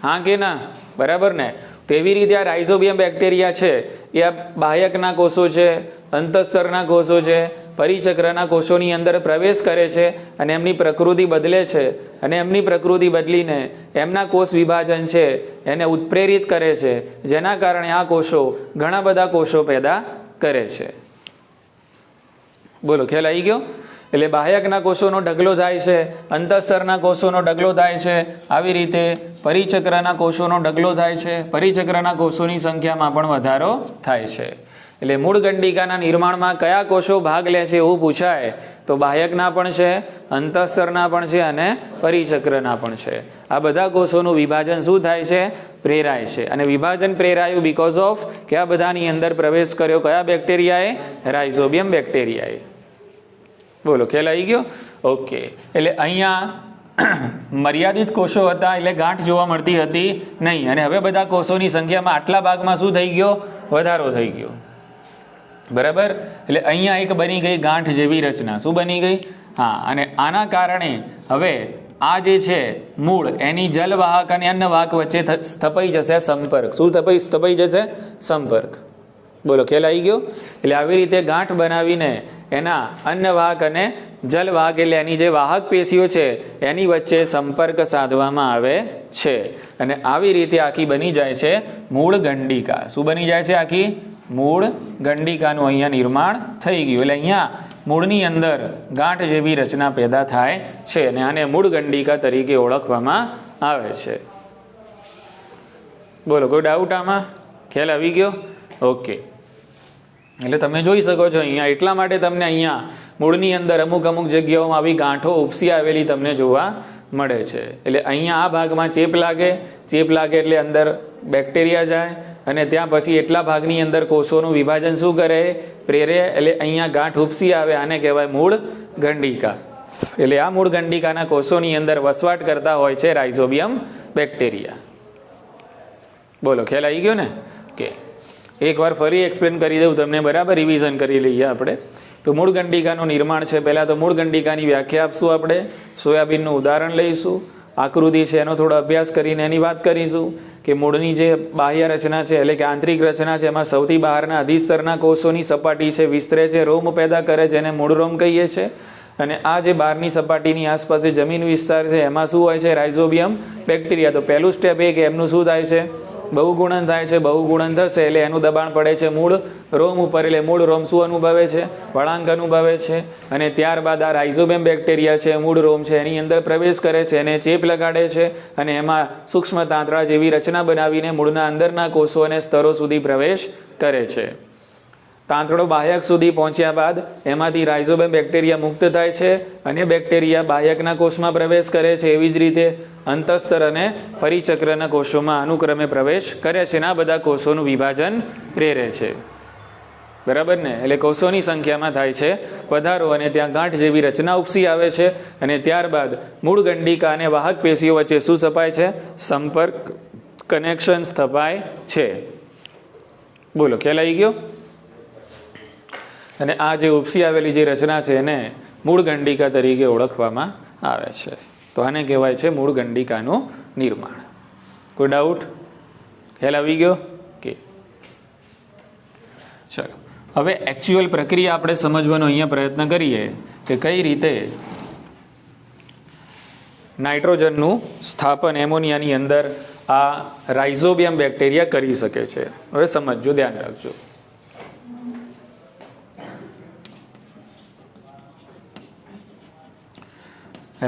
હા કે ના? બરાબર ને? તો એવી રીતે આ રાઇઝોબિયમ બેક્ટેરિયા છે એ આ બાહ્યકના કોષો છે, અંતઃસ્તરના કોષો છે, પરિચક્રના કોષોની અંદર પ્રવેશ કરે છે અને એમની પ્રકૃતિ બદલે છે. અને એમની પ્રકૃતિ બદલીને એમના કોષ વિભાજન છે એને ઉત્પ્રેરિત કરે છે, જેના કારણે આ કોષો ઘણા બધા કોષો પેદા કરે છે. બોલો, ખ્યાલ આવી ગયો? એટલે બાહ્યકના કોષોનો ઢગલો થાય છે, અંતઃસ્તરના કોષોનો ઢગલો થાય છે, આવી રીતે પરિચક્રના કોષોનો ઢગલો થાય છે. પરિચક્રના કોષોની સંખ્યામાં પણ વધારો થાય છે. એટલે મૂળ ગંડિકાના નિર્માણમાં કયા કોષો ભાગ લે છે એવું પૂછાય તો બાહ્યકના પણ છે, અંતઃસ્તરના પણ છે અને પરિચક્રના પણ છે. આ બધા કોષોનું વિભાજન શું થાય છે? પ્રેરાય છે. અને વિભાજન પ્રેરાયું બીકોઝ ઓફ કે આ બધાની અંદર પ્રવેશ કર્યો કયા બેક્ટેરિયાએ? રાઇઝોબિયમ બેક્ટેરિયાએ. બોલો, ખ્યાલ આવી ગયો? ઓકે. એટલે અહીંયા મર્યાદિત કોષો હતા એટલે ગાંઠ જોવા મળતી હતી નહીં, અને હવે બધા કોષોની સંખ્યામાં આટલા ભાગમાં શું થઈ ગયો? વધારો થઈ ગયો. બરાબર? એટલે અહીંયા એક બની ગઈ ગાંઠ જેવી રચના. શું બની ગઈ? હા, અને આના કારણે હવે આ જે છે મૂળ એની જલવાહક અને અન્નવાહક વચ્ચે સ્થપાઈ જશે સંપર્ક. શું સ્થપાઈ જશે? સંપર્ક. બોલો, ખ્યાલ આવી ગયો? એટલે આવી રીતે ગાંઠ બનાવીને એના અન્નવાહક અને જલવાહક એટલે એની જે વાહક પેશીઓ છે એની વચ્ચે સંપર્ક સાધવામાં આવે છે, અને આવી રીતે આખી બની જાય છે મૂળ ગંડિકા. શું બની જાય છે? આખી મૂળ ગંડિકાનું અહીંયા નિર્માણ થઈ ગયું. એટલે અહીંયા મૂળની અંદર ગાંઠ જેવી રચના પેદા થાય છે, અને આને મૂળ ગંડિકા તરીકે ઓળખવામાં આવે છે. બોલો, કોઈ ડાઉટ આમાં? ખ્યાલ આવી ગયો? ઓકે. એટલે તમે જોઈ શકો છો અહીંયા એટલા માટે તમને અહીંયા મૂળની અંદર અમુક જગ્યાઓમાં આવી ગાંઠો ઉપસી આવેલી તમને જોવા મળે છે. એટલે અહીંયા આ ભાગમાં ચેપ લાગે એટલે અંદર બેક્ટેરિયા જાય, અને ત્યાં પછી એટલા ભાગની અંદર કોષોનું વિભાજન શું કરે? પ્રેરે. એટલે અહીંયા ગાંઠ ઉપસી આવે, આને કહેવાય મૂળ ગંડિકા. એટલે આ મૂળ ગંડિકાના કોષોની અંદર વસવાટ કરતા હોય છે રાઇઝોબિયમ બેક્ટેરિયા. બોલો, ખ્યાલ આવી ગયો ને? કે એકવાર ફરી એક્સપ્લેન કરી દઉં તમને, બરાબર રિવિઝન કરી લઈએ આપણે. તો મૂળ ગંડિકાનું નિર્માણ છે. પહેલાં તો મૂળ ગંડિકાની વ્યાખ્યા આપશું આપણે, સોયાબીનનું ઉદાહરણ લઈશું, આકૃતિ છે એનો થોડો અભ્યાસ કરીને એની વાત કરીશું કે મૂળની જે બાહ્ય રચના છે એટલે કે આંતરિક રચના છે એમાં સૌથી બહારના અધિસ્તરના કોષોની સપાટી છે વિસ્તરે છે, રોમ પેદા કરે છે, એને મૂળ રોમ કહીએ છીએ. અને આ જે બહારની સપાટીની આસપાસ જે જમીન વિસ્તાર છે એમાં શું હોય છે? Rhizobium bacteria. તો પહેલું સ્ટેપ એ કે એમનું શું થાય છે? બહુગુણન થાય છે. બહુગુણન થશે એટલે એનું દબાણ પડે છે મૂળ રોમ ઉપર, એટલે મૂળ રોમ શું અનુભવે છે? વળાંક અનુભવે છે. અને ત્યારબાદ આ રાઇઝોબિયમ બેક્ટેરિયા છે, મૂળ રોમ છે એની અંદર પ્રવેશ કરે છે, એને ચેપ લગાડે છે, અને એમાં સૂક્ષ્મ તાંતણા જેવી રચના બનાવીને મૂળના અંદરના કોષો અને સ્તરો સુધી પ્રવેશ કરે છે. તાંતણો બાહ્યક સુધી પહોંચ્યા બાદ એમાંથી રાઇઝોબિયમ બેક્ટેરિયા મુક્ત થાય છે, અને બેક્ટેરિયા બાહ્યકના કોષમાં પ્રવેશ કરે છે. એવી જ રીતે અંતસ્તર અને પરિચક્રના કોષોમાં અનુક્રમે પ્રવેશ કરે છે, અને આ બધા કોષોનું વિભાજન પ્રેરે છે. બરાબર ને? એટલે કોષોની સંખ્યામાં થાય છે વધારો, અને ત્યાં ગાંઠ જેવી રચના ઉપસી આવે છે, અને ત્યારબાદ મૂળ ગંડિકા અને વાહક પેશીઓ વચ્ચે શું સ્થપાય છે? સંપર્ક, કનેક્શન સ્થપાય છે. બોલો, ખ્યાલ આવી ગયો? અને આ જે ઉપસી આવેલી જે રચના છે એને મૂળ ગંડિકા તરીકે ઓળખવામાં આવે છે. તો આને કહેવાય છે મૂળ ગંડિકાનું નિર્માણ. કોઈ ડાઉટ? ખ્યાલ આવી ગયો? કે ચલો હવે એકચ્યુઅલ પ્રક્રિયા આપણે સમજવાનો અહીંયા પ્રયત્ન કરીએ કે કઈ રીતે નાઇટ્રોજનનું સ્થાપન એમોનિયાની અંદર આ રાઇઝોબિયમ બેક્ટેરિયા કરી શકે છે. હવે સમજજો, ધ્યાન રાખજો.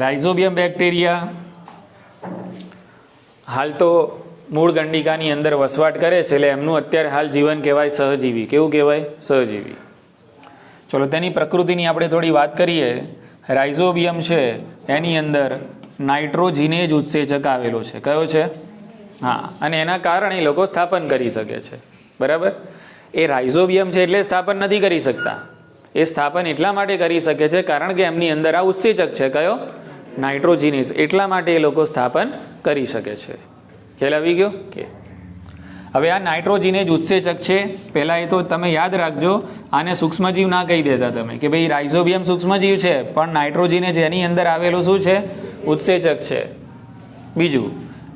રાઇઝોબિયમ બેક્ટેરિયા હાલ તો મૂળ ગંડિકાની અંદર વસવાટ કરે છે, એટલે એમનું અત્યારે હાલ જીવન કહેવાય સહજીવી. કેવું કહેવાય? સહજીવી. ચલો તેની પ્રકૃતિની આપણે થોડી વાત કરીએ. રાઇઝોબિયમ છે એની અંદર નાઇટ્રોજીનેજ ઉત્સેચક આવેલો છે. કયો છે? હા, અને એના કારણે લોકો સ્થાપન કરી શકે છે. બરાબર? એ રાઇઝોબિયમ છે એટલે સ્થાપન નથી કરી શકતા. એ સ્થાપન એટલા માટે કરી શકે છે કારણ કે એમની અંદર આ ઉત્સેચક છે. કયો? નાઇટ્રોજીનેઝ. એટલા માટે એ લોકો સ્થાપન કરી શકે છે. ખ્યાલ આવી ગયો? કે હવે આ નાઇટ્રોજીનેજ ઉત્સેચક છે. પહેલાં એ તો તમે યાદ રાખજો, આને સૂક્ષ્મજીવ ના કહી દેતા તમે કે ભાઈ રાઇઝોબિયમ સૂક્ષ્મજીવ છે, પણ નાઇટ્રોજીનેજ એની અંદર આવેલું શું છે? ઉત્સેચક છે. બીજું,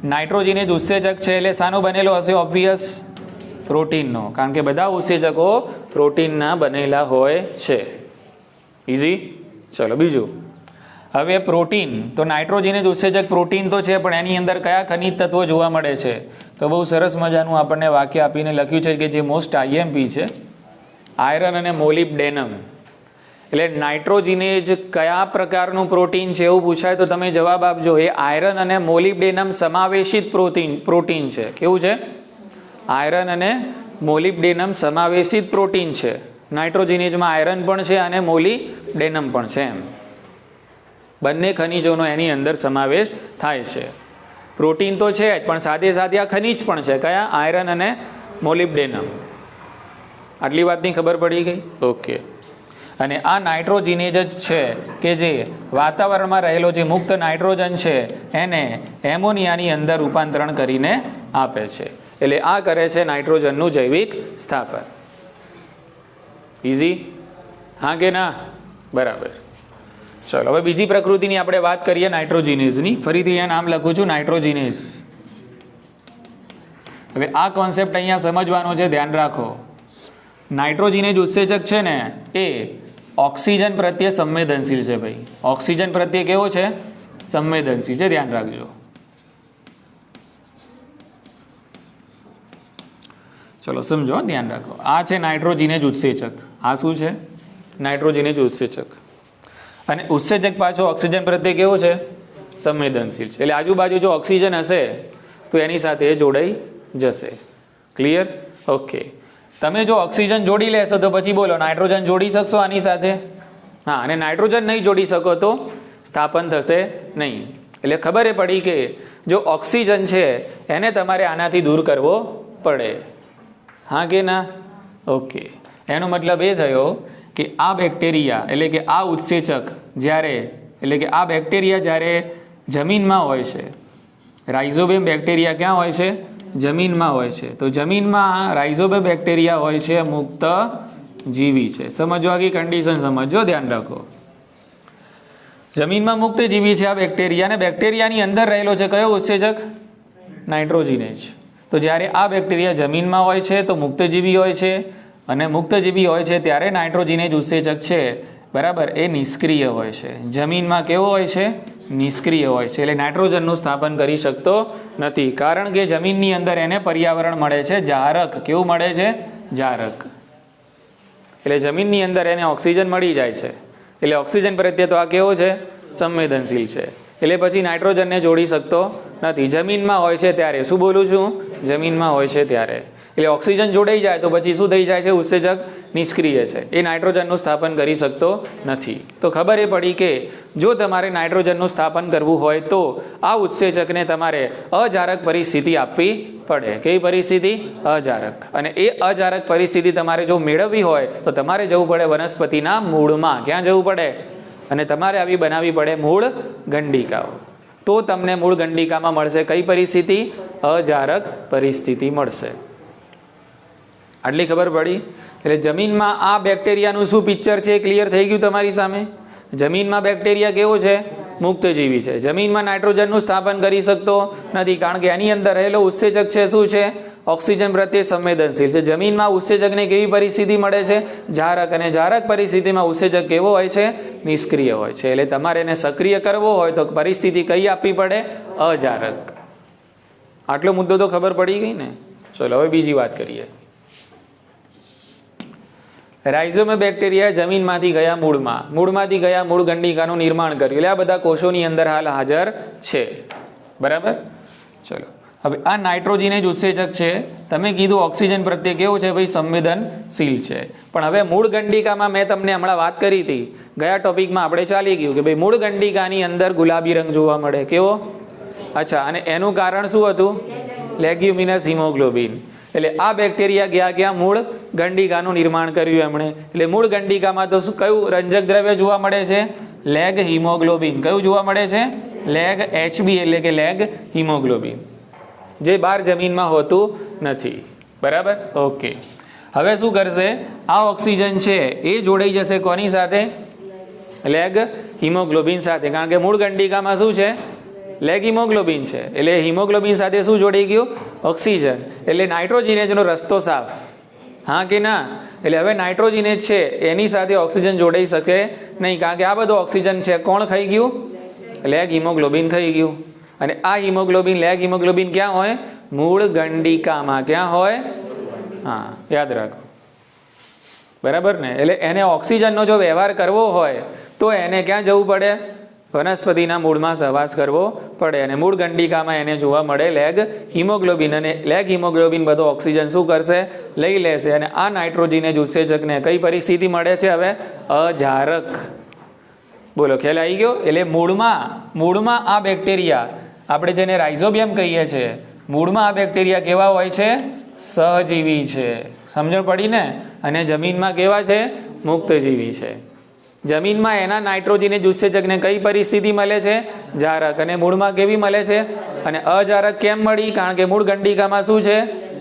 નાઇટ્રોજીનેજ ઉત્સેચક છે એટલે શાનો બનેલો હશે? ઓબ્વિયસ, પ્રોટીનનો, કારણ કે બધા ઉત્સેચકો પ્રોટીનના બનેલા હોય છે. ઇઝી. ચલો બીજું, હવે પ્રોટીન તો નાઇટ્રોજીનેજ ઉત્સેચક પ્રોટીન તો છે, પણ એની અંદર કયા ખનિજ તત્વો જોવા મળે છે? તો બહુ સરસ મજાનું આપણને વાક્ય આપીને લખ્યું છે કે જે મોસ્ટ આઈએમપી છે, આયરન અને મોલિબ્ડેનમ. એટલે નાઇટ્રોજીનેજ કયા પ્રકારનું પ્રોટીન છે એવું પૂછાય તો તમે જવાબ આપજો, એ આયરન અને મોલિબ્ડેનમ સમાવેશિત પ્રોટીન છે. કેવું છે? આયરન અને મોલિબ્ડેનમ સમાવેશિત પ્રોટીન છે. નાઇટ્રોજીનેજમાં આયરન પણ છે અને મોલિબ્ડેનમ પણ છે. એમ બંને ખનિજોનો એની અંદર સમાવેશ થાય છે. પ્રોટીન તો છે જ, પણ સાથે સાથે આ ખનિજ પણ છે. કયા? આયરન અને મોલિબ્ડેનમ. આટલી વાતની ખબર પડી ગઈ? ઓકે. અને આ નાઇટ્રોજીનેજ જ છે કે જે વાતાવરણમાં રહેલો જે મુક્ત નાઇટ્રોજન છે એને એમોનિયાની અંદર રૂપાંતરણ કરીને આપે છે. એટલે આ કરે છે નાઇટ્રોજનનું જૈવિક સ્થાપન. ઇઝી? હા કે ના? બરાબર. ચલો હવે બીજી પ્રકૃતિની આપણે વાત કરીએ નાઇટ્રોજીનેઝની. ફરીથી અહીંયા નામ લખું છું, નાઇટ્રોજીનેઝ. હવે આ કોન્સેપ્ટ અહીંયા સમજવાનો છે, ધ્યાન રાખો. નાઇટ્રોજીનેઝ ઉત્સેચક છે ને એ ઓક્સિજન પ્રત્યે સંવેદનશીલ છે ભાઈ. ઓક્સિજન પ્રત્યે કેવો છે? સંવેદનશીલ છે, ધ્યાન રાખજો. ચલો સમજો, ધ્યાન રાખો. આ છે નાઇટ્રોજીનેઝ ઉત્સેચક. આ શું છે? નાઇટ્રોજીનેઝ ઉત્સેચક. અને ઉત્સેચક પાછો ઓક્સિજન પ્રત્યે કેવો છે? સંવેદનશીલ છે. એટલે આજુબાજુ જો ઓક્સિજન હશે તો એની સાથે એ જોડાઈ જશે. ક્લિયર? ઓકે. તમે જો ઓક્સિજન જોડી લેશો તો પછી બોલો નાઇટ્રોજન જોડી શકશો આની સાથે? હા. અને નાઇટ્રોજન નહીં જોડી શકો તો સ્થાપન થશે નહીં. એટલે ખબર એ પડી કે જો ઓક્સિજન છે એને તમારે આનાથી દૂર કરવો પડે. હા કે ના? ઓકે. એનો મતલબ એ થયો કે આ બેક્ટેરિયા એટલે કે આ ઉત્સેચક જ્યારે એટલે કે આ બેક્ટેરિયા જ્યારે જમીનમાં હોય છે, રાઇઝોબિયમ બેક્ટેરિયા ક્યાં હોય છે? જમીનમાં હોય છે. તો જમીનમાં રાઇઝોબિયમ બેક્ટેરિયા હોય છે મુક્ત જીવી છે. સમજવા કે કન્ડિશન સમજો, ધ્યાન રાખો. જમીનમાં મુક્ત જીવી છે આ બેક્ટેરિયા, અને બેક્ટેરિયાની અંદર રહેલો છે કયો ઉત્સેચક? નાઇટ્રોજીનેઝ. તો જ્યારે આ બેક્ટેરિયા જમીનમાં હોય છે તો મુક્તજીવી હોય છે, અને મુક્તજીવી હોય છે ત્યારે નાઇટ્રોજીનેઝ ઉત્સેચક છે બરાબર એ નિષ્ક્રિય હોય છે. જમીનમાં કેવો હોય છે? નિષ્ક્રિય હોય છે. એટલે નાઇટ્રોજનનું સ્થાપન કરી શકતો નથી, કારણ કે જમીનની અંદર એને પર્યાવરણ મળે છે જારક. કેવું મળે છે? જારક. એટલે જમીનની અંદર એને ઓક્સિજન મળી જાય છે. એટલે ઓક્સિજન પ્રત્યે તો આ કેવો છે? સંવેદનશીલ છે. એટલે પછી નાઇટ્રોજનને જોડી શકતો નથી. જમીનમાં હોય છે ત્યારે. શું બોલું છું? જમીનમાં હોય છે ત્યારે. એટલે ઓક્સિજન જોડાઈ જાય તો પછી શું થઈ જાય છે? ઉત્સેચક નિષ્ક્રિય છે, એ નાઇટ્રોજનનું સ્થાપન કરી શકતો નથી. તો ખબર એ પડી કે જો તમારે નાઇટ્રોજનનું સ્થાપન કરવું હોય તો આ ઉત્સેચકને તમારે અજારક પરિસ્થિતિ આપવી પડે. કેવી પરિસ્થિતિ? અજારક. અને એ અજારક પરિસ્થિતિ તમારે જો મેળવવી હોય તો તમારે જવું પડે વનસ્પતિના મૂળમાં. ક્યાં જવું પડે? અને તમારે આવી બનાવવી પડે મૂળ ગંડિકાઓ. તો તમને મૂળ ગંડિકામાં મળશે કઈ પરિસ્થિતિ? અજારક પરિસ્થિતિ મળશે. આટલી ખબર પડી? એટલે જમીનમાં આ બેક્ટેરિયાનું શું પિક્ચર છે? ક્લિયર થઈ ગયું તમારી સામે? જમીનમાં બેક્ટેરિયા કેવો છે? મુક્તજીવી છે. જમીનમાં નાઇટ્રોજનનું સ્થાપન કરી શકતો નથી, કારણ કે એની અંદર રહેલો ઉત્સેચક છે શું છે? ઓક્સિજન પ્રત્યે સંવેદનશીલ છે. જમીનમાં ઉત્સેચકને કેવી પરિસ્થિતિ મળે છે? જારક. અને જારક પરિસ્થિતિમાં ઉત્સેચક કેવો હોય છે? નિષ્ક્રિય હોય છે. એટલે તમારે એને સક્રિય કરવો હોય તો પરિસ્થિતિ કઈ આપવી પડે? અજારક. આટલો મુદ્દો તો ખબર પડી ગઈ ને? ચલો હવે બીજી વાત કરીએ. રાઇઝોબિયમ બેક્ટેરિયા જમીનમાંથી ગયા મૂળમાં, મૂળમાંથી ગયા મૂળ ગંડિકાનું નિર્માણ કર્યું. એટલે આ બધા કોષોની અંદર હાલ હાજર છે. બરાબર? ચલો હવે આ નાઇટ્રોજીનેઝ ઉત્સેચક છે. તમે કીધું ઓક્સિજન પ્રત્યે કેવું છે ભાઈ? સંવેદનશીલ છે. પણ હવે મૂળ ગંડિકામાં મેં તમને હમણાં વાત કરી હતી, ગયા ટોપિકમાં આપણે ચાલી ગયું કે ભાઈ મૂળ ગંડિકાની અંદર ગુલાબી રંગ જોવા મળે. કેવો? અચ્છા. અને એનું કારણ શું હતું? લેગ્યુમિનસ હિમોગ્લોબિન. એટલે આ બેક્ટેરિયા ગયા ક્યાં? મૂળ ગંડિકાનું નિર્માણ કર્યું એમણે. એટલે મૂળ ગંડિકામાં તો શું કયું રંજક દ્રવ્ય જોવા મળે છે? Leghaemoglobin. કયું જોવા મળે છે? લેગ HB એટલે કે લેગ હિમોગ્લોબિન, જે બહાર જમીનમાં હોતું નથી. બરાબર? ઓકે. હવે શું કરશે? આ ઓક્સિજન છે એ જોડાઈ જશે કોની સાથે? લેગ હિમોગ્લોબિન સાથે. કારણ કે મૂળ ગંડિકામાં શું છે? લેગ હિમોગ્લોબિન છે. એટલે હિમોગ્લોબિન સાથે શું જોડાઈ ગયું? ઓક્સિજન. એટલે નાઇટ્રોજીનેઝનો રસ્તો સાફ. હા કે ના? એટલે હવે નાઇટ્રોજીનેઝ છે એની સાથે ઓક્સિજન જોડાઈ શકે નહીં, કારણ કે આ બધો ઓક્સિજન છે કોણ ખાઈ ગયું? લેગ હિમોગ્લોબિન ખાઈ ગયું. અને આ હિમોગ્લોબિન લેગ હિમોગ્લોબિન ક્યાં હોય? મૂળ ગંડિકામાં. ક્યાં હોય? હા, યાદ રાખો. બરાબર ને? એટલે એને ઓક્સિજનનો જો વ્યવહાર કરવો હોય તો એને ક્યાં જવું પડે? વનસ્પતિના મૂળમાં સહવાસ કરવો પડે. અને મૂળ ગંડિકામાં એને જોવા મળે લેગ હિમોગ્લોબિન. અને લેગ હિમોગ્લોબિન બધો ઓક્સિજન શું કરશે? લઈ લેશે. અને આ નાઇટ્રોજીનેઝ ઉત્સેચકને કઈ પરિસ્થિતિ મળે છે હવે? અજારક. બોલો, ખ્યાલ આવી ગયો? એટલે મૂળમાં આ બેક્ટેરિયા, આપણે જેને રાઇઝોબિયમ કહીએ છીએ, મૂળમાં આ બેક્ટેરિયા કેવા હોય છે? સહજીવી છે. સમજણ પડી ને? અને જમીનમાં કેવા છે? મુક્તજીવી છે. જમીનમાં એના નાઇટ્રોજીનેઝ ઉત્સેચકને કઈ પરિસ્થિતિ મળે છે? જારક. અને મૂળમાં કેવી મળે છે? અને અજારક કેમ મળી? કારણ કે મૂળ ગંડિકામાં શું છે?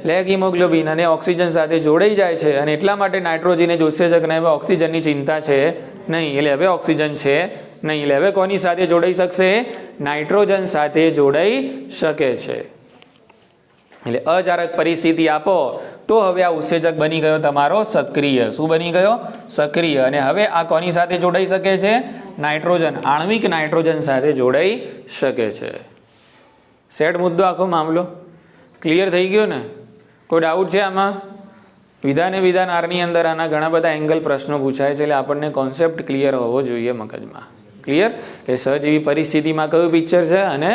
Leg haemoglobin. અને ઓક્સિજન સાથે જોડાઈ જાય છે, અને એટલા માટે નાઇટ્રોજીનેઝ ઉત્સેચકને હવે ઓક્સિજનની ચિંતા છે નહીં. એટલે હવે ઓક્સિજન છે નહીં. એટલે હવે કોની સાથે જોડાઈ શકશે? નાઇટ્રોજન સાથે જોડાઈ શકે છે. એટલે અજારક પરિસ્થિતિ આપો તો હવે આ ઉત્સેચક બની ગયો તમારો સક્રિય. શું બની ગયો? સક્રિય. અને હવે આ કોની સાથે જોડાઈ શકે છે? નાઇટ્રોજન, આણ્વિક નાઇટ્રોજન સાથે જોડાઈ શકે છે. સેટ મુદ્દો, આખો મામલો ક્લિયર થઈ ગયો ને? કોઈ ડાઉટ છે આમાં? વિધાન વિધાન આરની અંદર આના ઘણા બધા એંગલ પ્રશ્નો પૂછાય છે, એટલે આપણને કોન્સેપ્ટ ક્લિયર હોવો જોઈએ મગજમાં. ક્લિયર કે સહજીવી પરિસ્થિતિમાં કયું પિક્ચર છે અને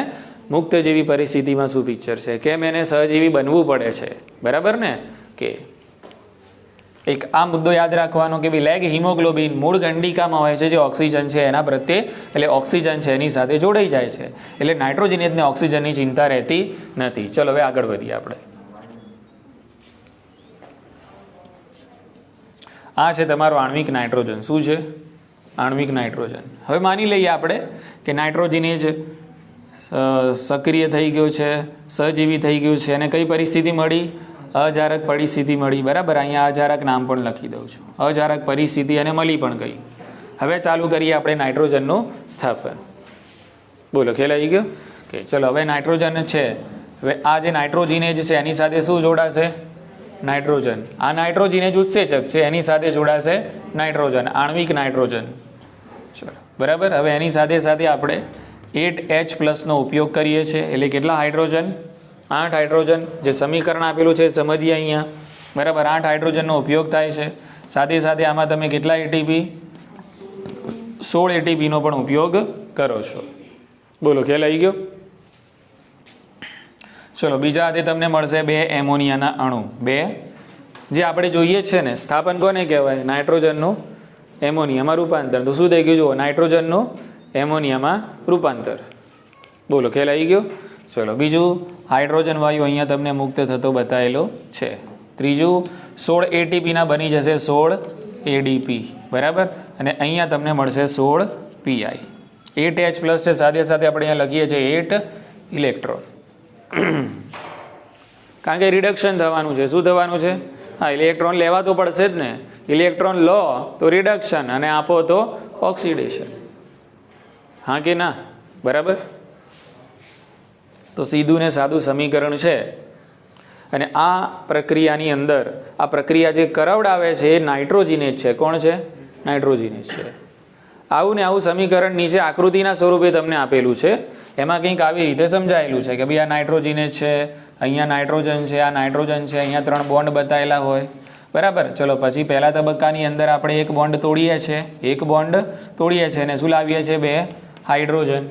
મુક્ત જેવી પરિસ્થિતિમાં શું પિક્ચર છે, કેમ એને સહજીવી બનવું પડે છે. બરાબર ને? કે એક આ મુદ્દો યાદ રાખવાનો કે ભાઈ લેગ હિમોગ્લોબિન મૂળ ગંડિકામાં હોય છે, જે ઓક્સિજન છે એના પ્રત્યે, એટલે ઓક્સિજન છે એની સાથે જોડાઈ જાય છે, એટલે નાઇટ્રોજનિયતને ઓક્સિજનની ચિંતા રહેતી નથી. ચલો હવે આગળ વધીએ આપણે. આ છે તમારો આણ્વિક નાઇટ્રોજન. શું છે? આણ્વિક નાઇટ્રોજન. હવે માની લઈએ આપણે કે નાઇટ્રોજનેજ સક્રિય થઈ ગયો છે, સહજીવી થઈ ગયું છે, અને કઈ પરિસ્થિતિ મળી? અજારક પરિસ્થિતિ મળી. બરાબર, અહીંયા અજારક નામ પણ લખી દઉં છું. અજારક પરિસ્થિતિ અને મળી પણ ગઈ. હવે ચાલુ કરીએ આપણે નાઇટ્રોજનનું સ્થાપન. બોલો, ખ્યાલ આવી ગયો? કે ચલો હવે નાઇટ્રોજન છે. હવે આ જે નાઇટ્રોજિનેજ છે એની સાથે શું જોડાશે? નાઇટ્રોજન. આ નાઇટ્રોજિનેજ ઉત્સેચક છે, એની સાથે જોડાશે નાઇટ્રોજન, આણ્વિક નાઇટ્રોજન. ચલો બરાબર. હવે એની સાથે સાથે આપણે 8H+ નો ઉપયોગ કરીએ છીએ. એટલે કેટલા હાઇડ્રોજન? 8 હાઇડ્રોજન. જે સમીકરણ આપેલું છે સમજીએ અહીંયા. બરાબર, 8 હાઇડ્રોજનનો ઉપયોગ થાય છે. સાથે સાથે આમાં તમે કેટલા એટીપી? 16 એટીપીનો પણ ઉપયોગ કરો છો. બોલો, ખ્યાલ આવી ગયો? ચલો બીજા હાથે તમને મળશે 2 એમોનિયાના અણુ. 2 જે આપણે જોઈએ છે ને, સ્થાપન કોને કહેવાય? નાઇટ્રોજનનું એમોનિયામાં રૂપાંતર. તો શું થઈ ગયું? જુઓ, નાઇટ્રોજનનું એમોનિયામાં રૂપાંતર. બોલો, ખ્યાલ આવી ગયો? ચલો બીજું, હાઇડ્રોજન વાયુ અહીંયા તમને મુક્ત થતો બતાવેલો છે. ત્રીજું, 16 એટીપીના બની જશે 16 એડીપી. બરાબર, અને અહીંયા તમને મળશે 16 પીઆઈ. 8H+ છે, સાથે સાથે આપણે અહીંયા લખીએ છીએ 8 ઇલેક્ટ્રોન. કારણ કે રિડક્શન થવાનું છે. શું થવાનું છે? હા, ઇલેક્ટ્રોન લેવા તો પડશે જ ને. ઇલેક્ટ્રોન લો તો રિડક્શન, અને આપો તો ઓક્સિડેશન. હા કે ના? બરાબર. તો સીધું ને સાદું સમીકરણ છે. અને આ પ્રક્રિયાની અંદર આ પ્રક્રિયા જે કરાવડાવે છે એ નાઇટ્રોજિનેજ છે. કોણ છે? નાઇટ્રોજિનેજ છે. આવું ને આવું સમીકરણ નીચે આકૃતિના સ્વરૂપે તમને આપેલું છે. એમાં કંઈક આવી રીતે સમજાયેલું છે કે ભાઈ આ નાઇટ્રોજિનેજ છે, અહીંયા નાઇટ્રોજન છે, આ નાઇટ્રોજન છે, અહીંયા 3 બોન્ડ બતાવેલા હોય. બરાબર. ચલો પછી પહેલા તબક્કાની અંદર આપણે એક બોન્ડ તોડીએ છીએ. એક બોન્ડ તોડીએ છીએ અને શું લાવીએ છીએ? 2 હાઇડ્રોજન.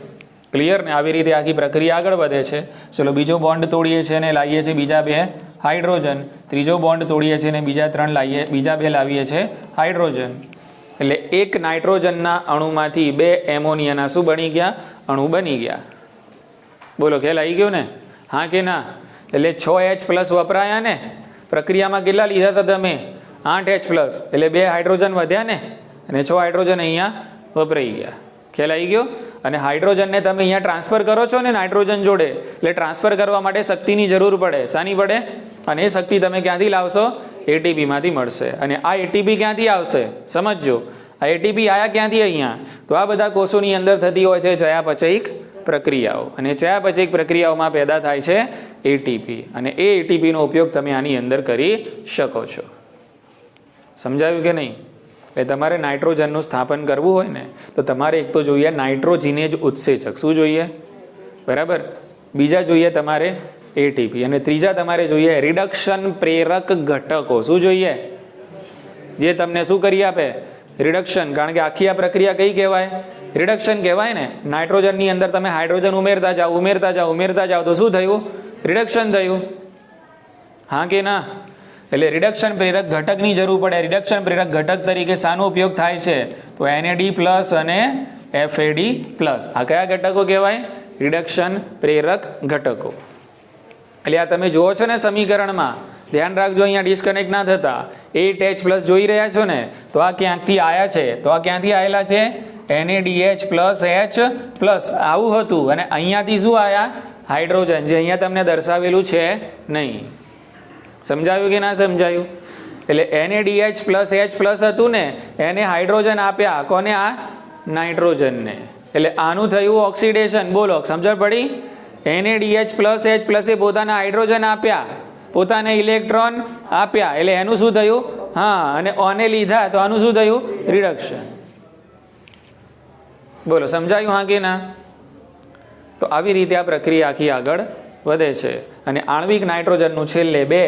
ક્લિયર ને? આવી રીતે આખી પ્રક્રિયા આગળ વધે છે. ચલો બીજો બોન્ડ તોડીએ છીએ અને લાવીએ છીએ બીજા 2 હાઇડ્રોજન. ત્રીજો બોન્ડ તોડીએ છીએ અને બીજા 2 લાવીએ છીએ હાઇડ્રોજન. એટલે એક નાઇટ્રોજનના અણુમાંથી 2 એમોનિયાના શું બની ગયા? અણુ બની ગયા. બોલો, ખ્યાલ આવી ગયો ને? હા કે ના? એટલે 6H+ વપરાયા ને પ્રક્રિયામાં. કેટલા લીધા હતા તમે? 8H+. એટલે 2 હાઇડ્રોજન વધ્યા ને, અને 6 હાઇડ્રોજન અહીંયા વપરાઈ ગયા. ખ્યાલ આવી ગયો? અને હાઇડ્રોજનને તમે અહીંયા ટ્રાન્સફર કરો છો ને નાઇટ્રોજન જોડે, એટલે ટ્રાન્સફર કરવા માટે શક્તિની જરૂર પડે. શાની પડે? અને એ શક્તિ તમે ક્યાંથી લાવશો? એટીપીમાંથી મળશે. અને આ એટીપી ક્યાંથી આવશે? સમજજો, આ એટીપી આયા ક્યાંથી? અહીંયા. તો આ બધા કોષોની અંદર થતી હોય છે ચયાપચયિક પ્રક્રિયાઓ, અને ચયાપચયિક પ્રક્રિયાઓમાં પેદા થાય છે એટીપી, અને એ એટીપીનો ઉપયોગ તમે આની અંદર કરી શકો છો. સમજાયું કે નહીં? એટલે તમારે નાઇટ્રોજનનું સ્થાપન કરવું હોય ને તો તમારે એક તો જોઈએ નાઇટ્રોજિનેજ ઉત્સેચક. શું જોઈએ? બરાબર. બીજા જોઈએ તમારે એટીપી, અને ત્રીજા તમારે જોઈએ રિડક્શન પ્રેરક ઘટકો. શું જોઈએ? જે તમને શું કરી આપે? રિડક્શન. કારણ કે આખી આ પ્રક્રિયા કઈ કહેવાય? રિડક્શન કહેવાય ને. નાઇટ્રોજનની અંદર તમે હાઇડ્રોજન ઉમેરતા જાઓ તો શું થયું? રિડક્શન થયું. હા કે ના? એટલે રિડક્શન પ્રેરક ઘટકની જરૂર પડે. રિડક્શન પ્રેરક ઘટક તરીકે શાનો ઉપયોગ થાય છે? તો NAD+ અને FAD+. આ કયા ઘટકો કહેવાય? રિડક્શન પ્રેરક ઘટકો. એટલે આ તમે જુઓ છો ને સમીકરણમાં, ધ્યાન રાખજો અહીંયા ડિસ્કનેક્ટ ના થતા. 8H+ જોઈ રહ્યા છો ને, તો આ ક્યાંકથી આયા છે? તો આ ક્યાંથી આવેલા છે? NADH+H+. આવું હતું, અને અહીંયાથી શું આયા? હાઇડ્રોજન, જે અહીંયા તમને દર્શાવેલું છે નહીં. સમજાયું કે ના સમજાયું? એટલે NADH+H+ હતું ને, એને હાઇડ્રોજન આપ્યા. કોને? આ નાઇટ્રોજનને. એટલે આનું થયું ઓક્સિડેશન. બોલો સમજણ પડી? NaDH પ્લસ H પ્લસ એ પોતાના હાઇડ્રોજન આપ્યા, પોતાને ઇલેક્ટ્રોન આપ્યા, એટલે એનું શું થયું? હા, અને ઓને લીધા તો આનું શું થયું? રિડક્શન. બોલો સમજાયું? હા કે ના? તો આવી રીતે આ પ્રક્રિયા આખી આગળ વધે છે અને આણ્વિક નાઇટ્રોજનનું છેલ્લે 2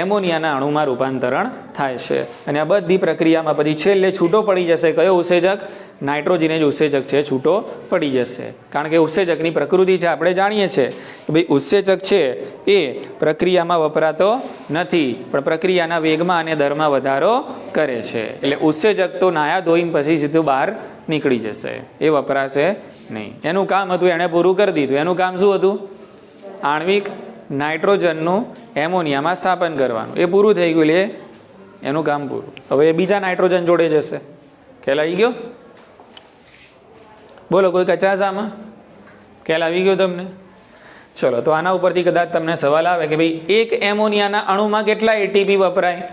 એમોનિયાના અણુમાં રૂપાંતરણ થાય છે. અને આ બધી પ્રક્રિયામાં પછી છેલ્લે છૂટો પડી જશે કયો ઉત્સેચક? નાઇટ્રોજન જ ઉત્સેચક છે, છૂટો પડી જશે. કારણ કે ઉત્સેચકની પ્રકૃતિ છે, આપણે જાણીએ છીએ કે ભાઈ ઉત્સેચક છે એ પ્રક્રિયામાં વપરાતો નથી, પણ પ્રક્રિયાના વેગમાં અને દરમાં વધારો કરે છે. એટલે ઉત્સેચક તો નાયા ધોઈને પછી સીધું બહાર નીકળી જશે, એ વપરાશે નહીં. એનું કામ હતું એણે પૂરું કરી દીધું. એનું કામ શું હતું? આણ્વિક નાઇટ્રોજનનું એમોનિયામાં સ્થાપન કરવાનું. એ પૂરું થઈ ગયું, એટલે એનું કામ પૂરું. હવે એ બીજા નાઇટ્રોજન જોડે જશે. ખ્યાલ આવી ગયો? બોલો કોઈ કચાશ આમાં? ખ્યાલ આવી ગયો તમને? ચલો, તો આના ઉપરથી કદાચ તમને સવાલ આવે કે ભાઈ એક એમોનિયાના અણુમાં કેટલા એટીપી વપરાય?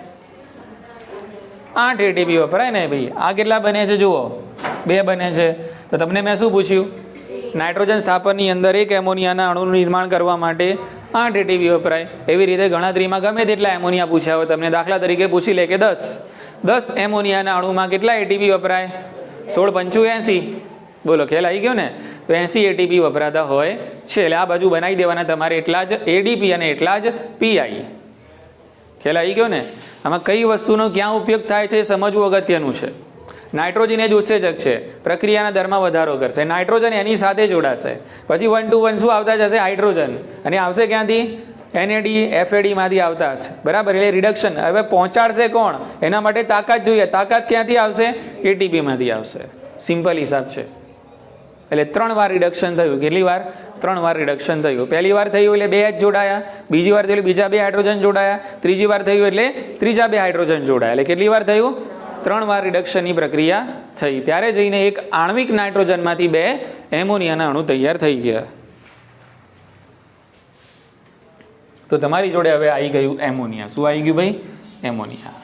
8 એટીપી વપરાય ને ભાઈ. આ કેટલા બને છે જુઓ? 2 બને છે. તો તમને મેં શું પૂછ્યું? નાઇટ્રોજન સ્થાપનની અંદર એક એમોનિયાના અણુનું નિર્માણ કરવા માટે 8 એટીપી વપરાય. એવી રીતે ગણતરીમાં ગમે તેટલા એમોનિયા પૂછ્યા હોય તમને, દાખલા તરીકે પૂછી લે કે 10 એમોનિયાના અણુમાં કેટલા એટીપી વપરાય? 16 × 5 80. બોલો ખ્યાલ આવી ગયો ને? તો 80 એટીપી વપરાતા હોય છે. એટલે આ બાજુ બનાવી દેવાના તમારે એટલા જ એડીપી અને એટલા જ પીઆઈ. ખ્યાલ આવી ગયો ને? આમાં કઈ વસ્તુનો ક્યાં ઉપયોગ થાય છે એ સમજવું અગત્યનું છે. નાઇટ્રોજન એ જ ઉત્સેચક છે, પ્રક્રિયાના દરમાં વધારો કરશે. નાઇટ્રોજન એની સાથે જોડાશે, પછી 1 to 1 શું આવતા જશે? હાઇડ્રોજન. અને આવશે ક્યાંથી? NAD FAD માંથી આવતા હશે, બરાબર? એટલે રિડક્શન. હવે પહોંચાડશે કોણ? એના માટે તાકાત જોઈએ. તાકાત ક્યાંથી આવશે? એટીપી માંથી આવશે. સિમ્પલ હિસાબ છે. એટલે 3 વાર રિડક્શન થયું. કેટલી વાર? 3 વાર રિડક્શન થયું. પહેલી વાર થયું એટલે 2 H જોડાયા, બીજી વાર થયું બીજા 2 હાઇડ્રોજન જોડાયા, ત્રીજી વાર થયું એટલે ત્રીજા 2 હાઇડ્રોજન જોડાયા. એટલે કેટલી વાર થયું? 3 વાર રિડક્શનની પ્રક્રિયા થઈ. ત્યારે જઈને એક આણ્વિક નાઇટ્રોજનમાંથી 2 એમોનિયાના અણુ તૈયાર થઈ ગયા. તો તમારી જોડે હવે આવી ગયું એમોનિયા. શું આવી ગયું ભાઈ? એમોનિયા.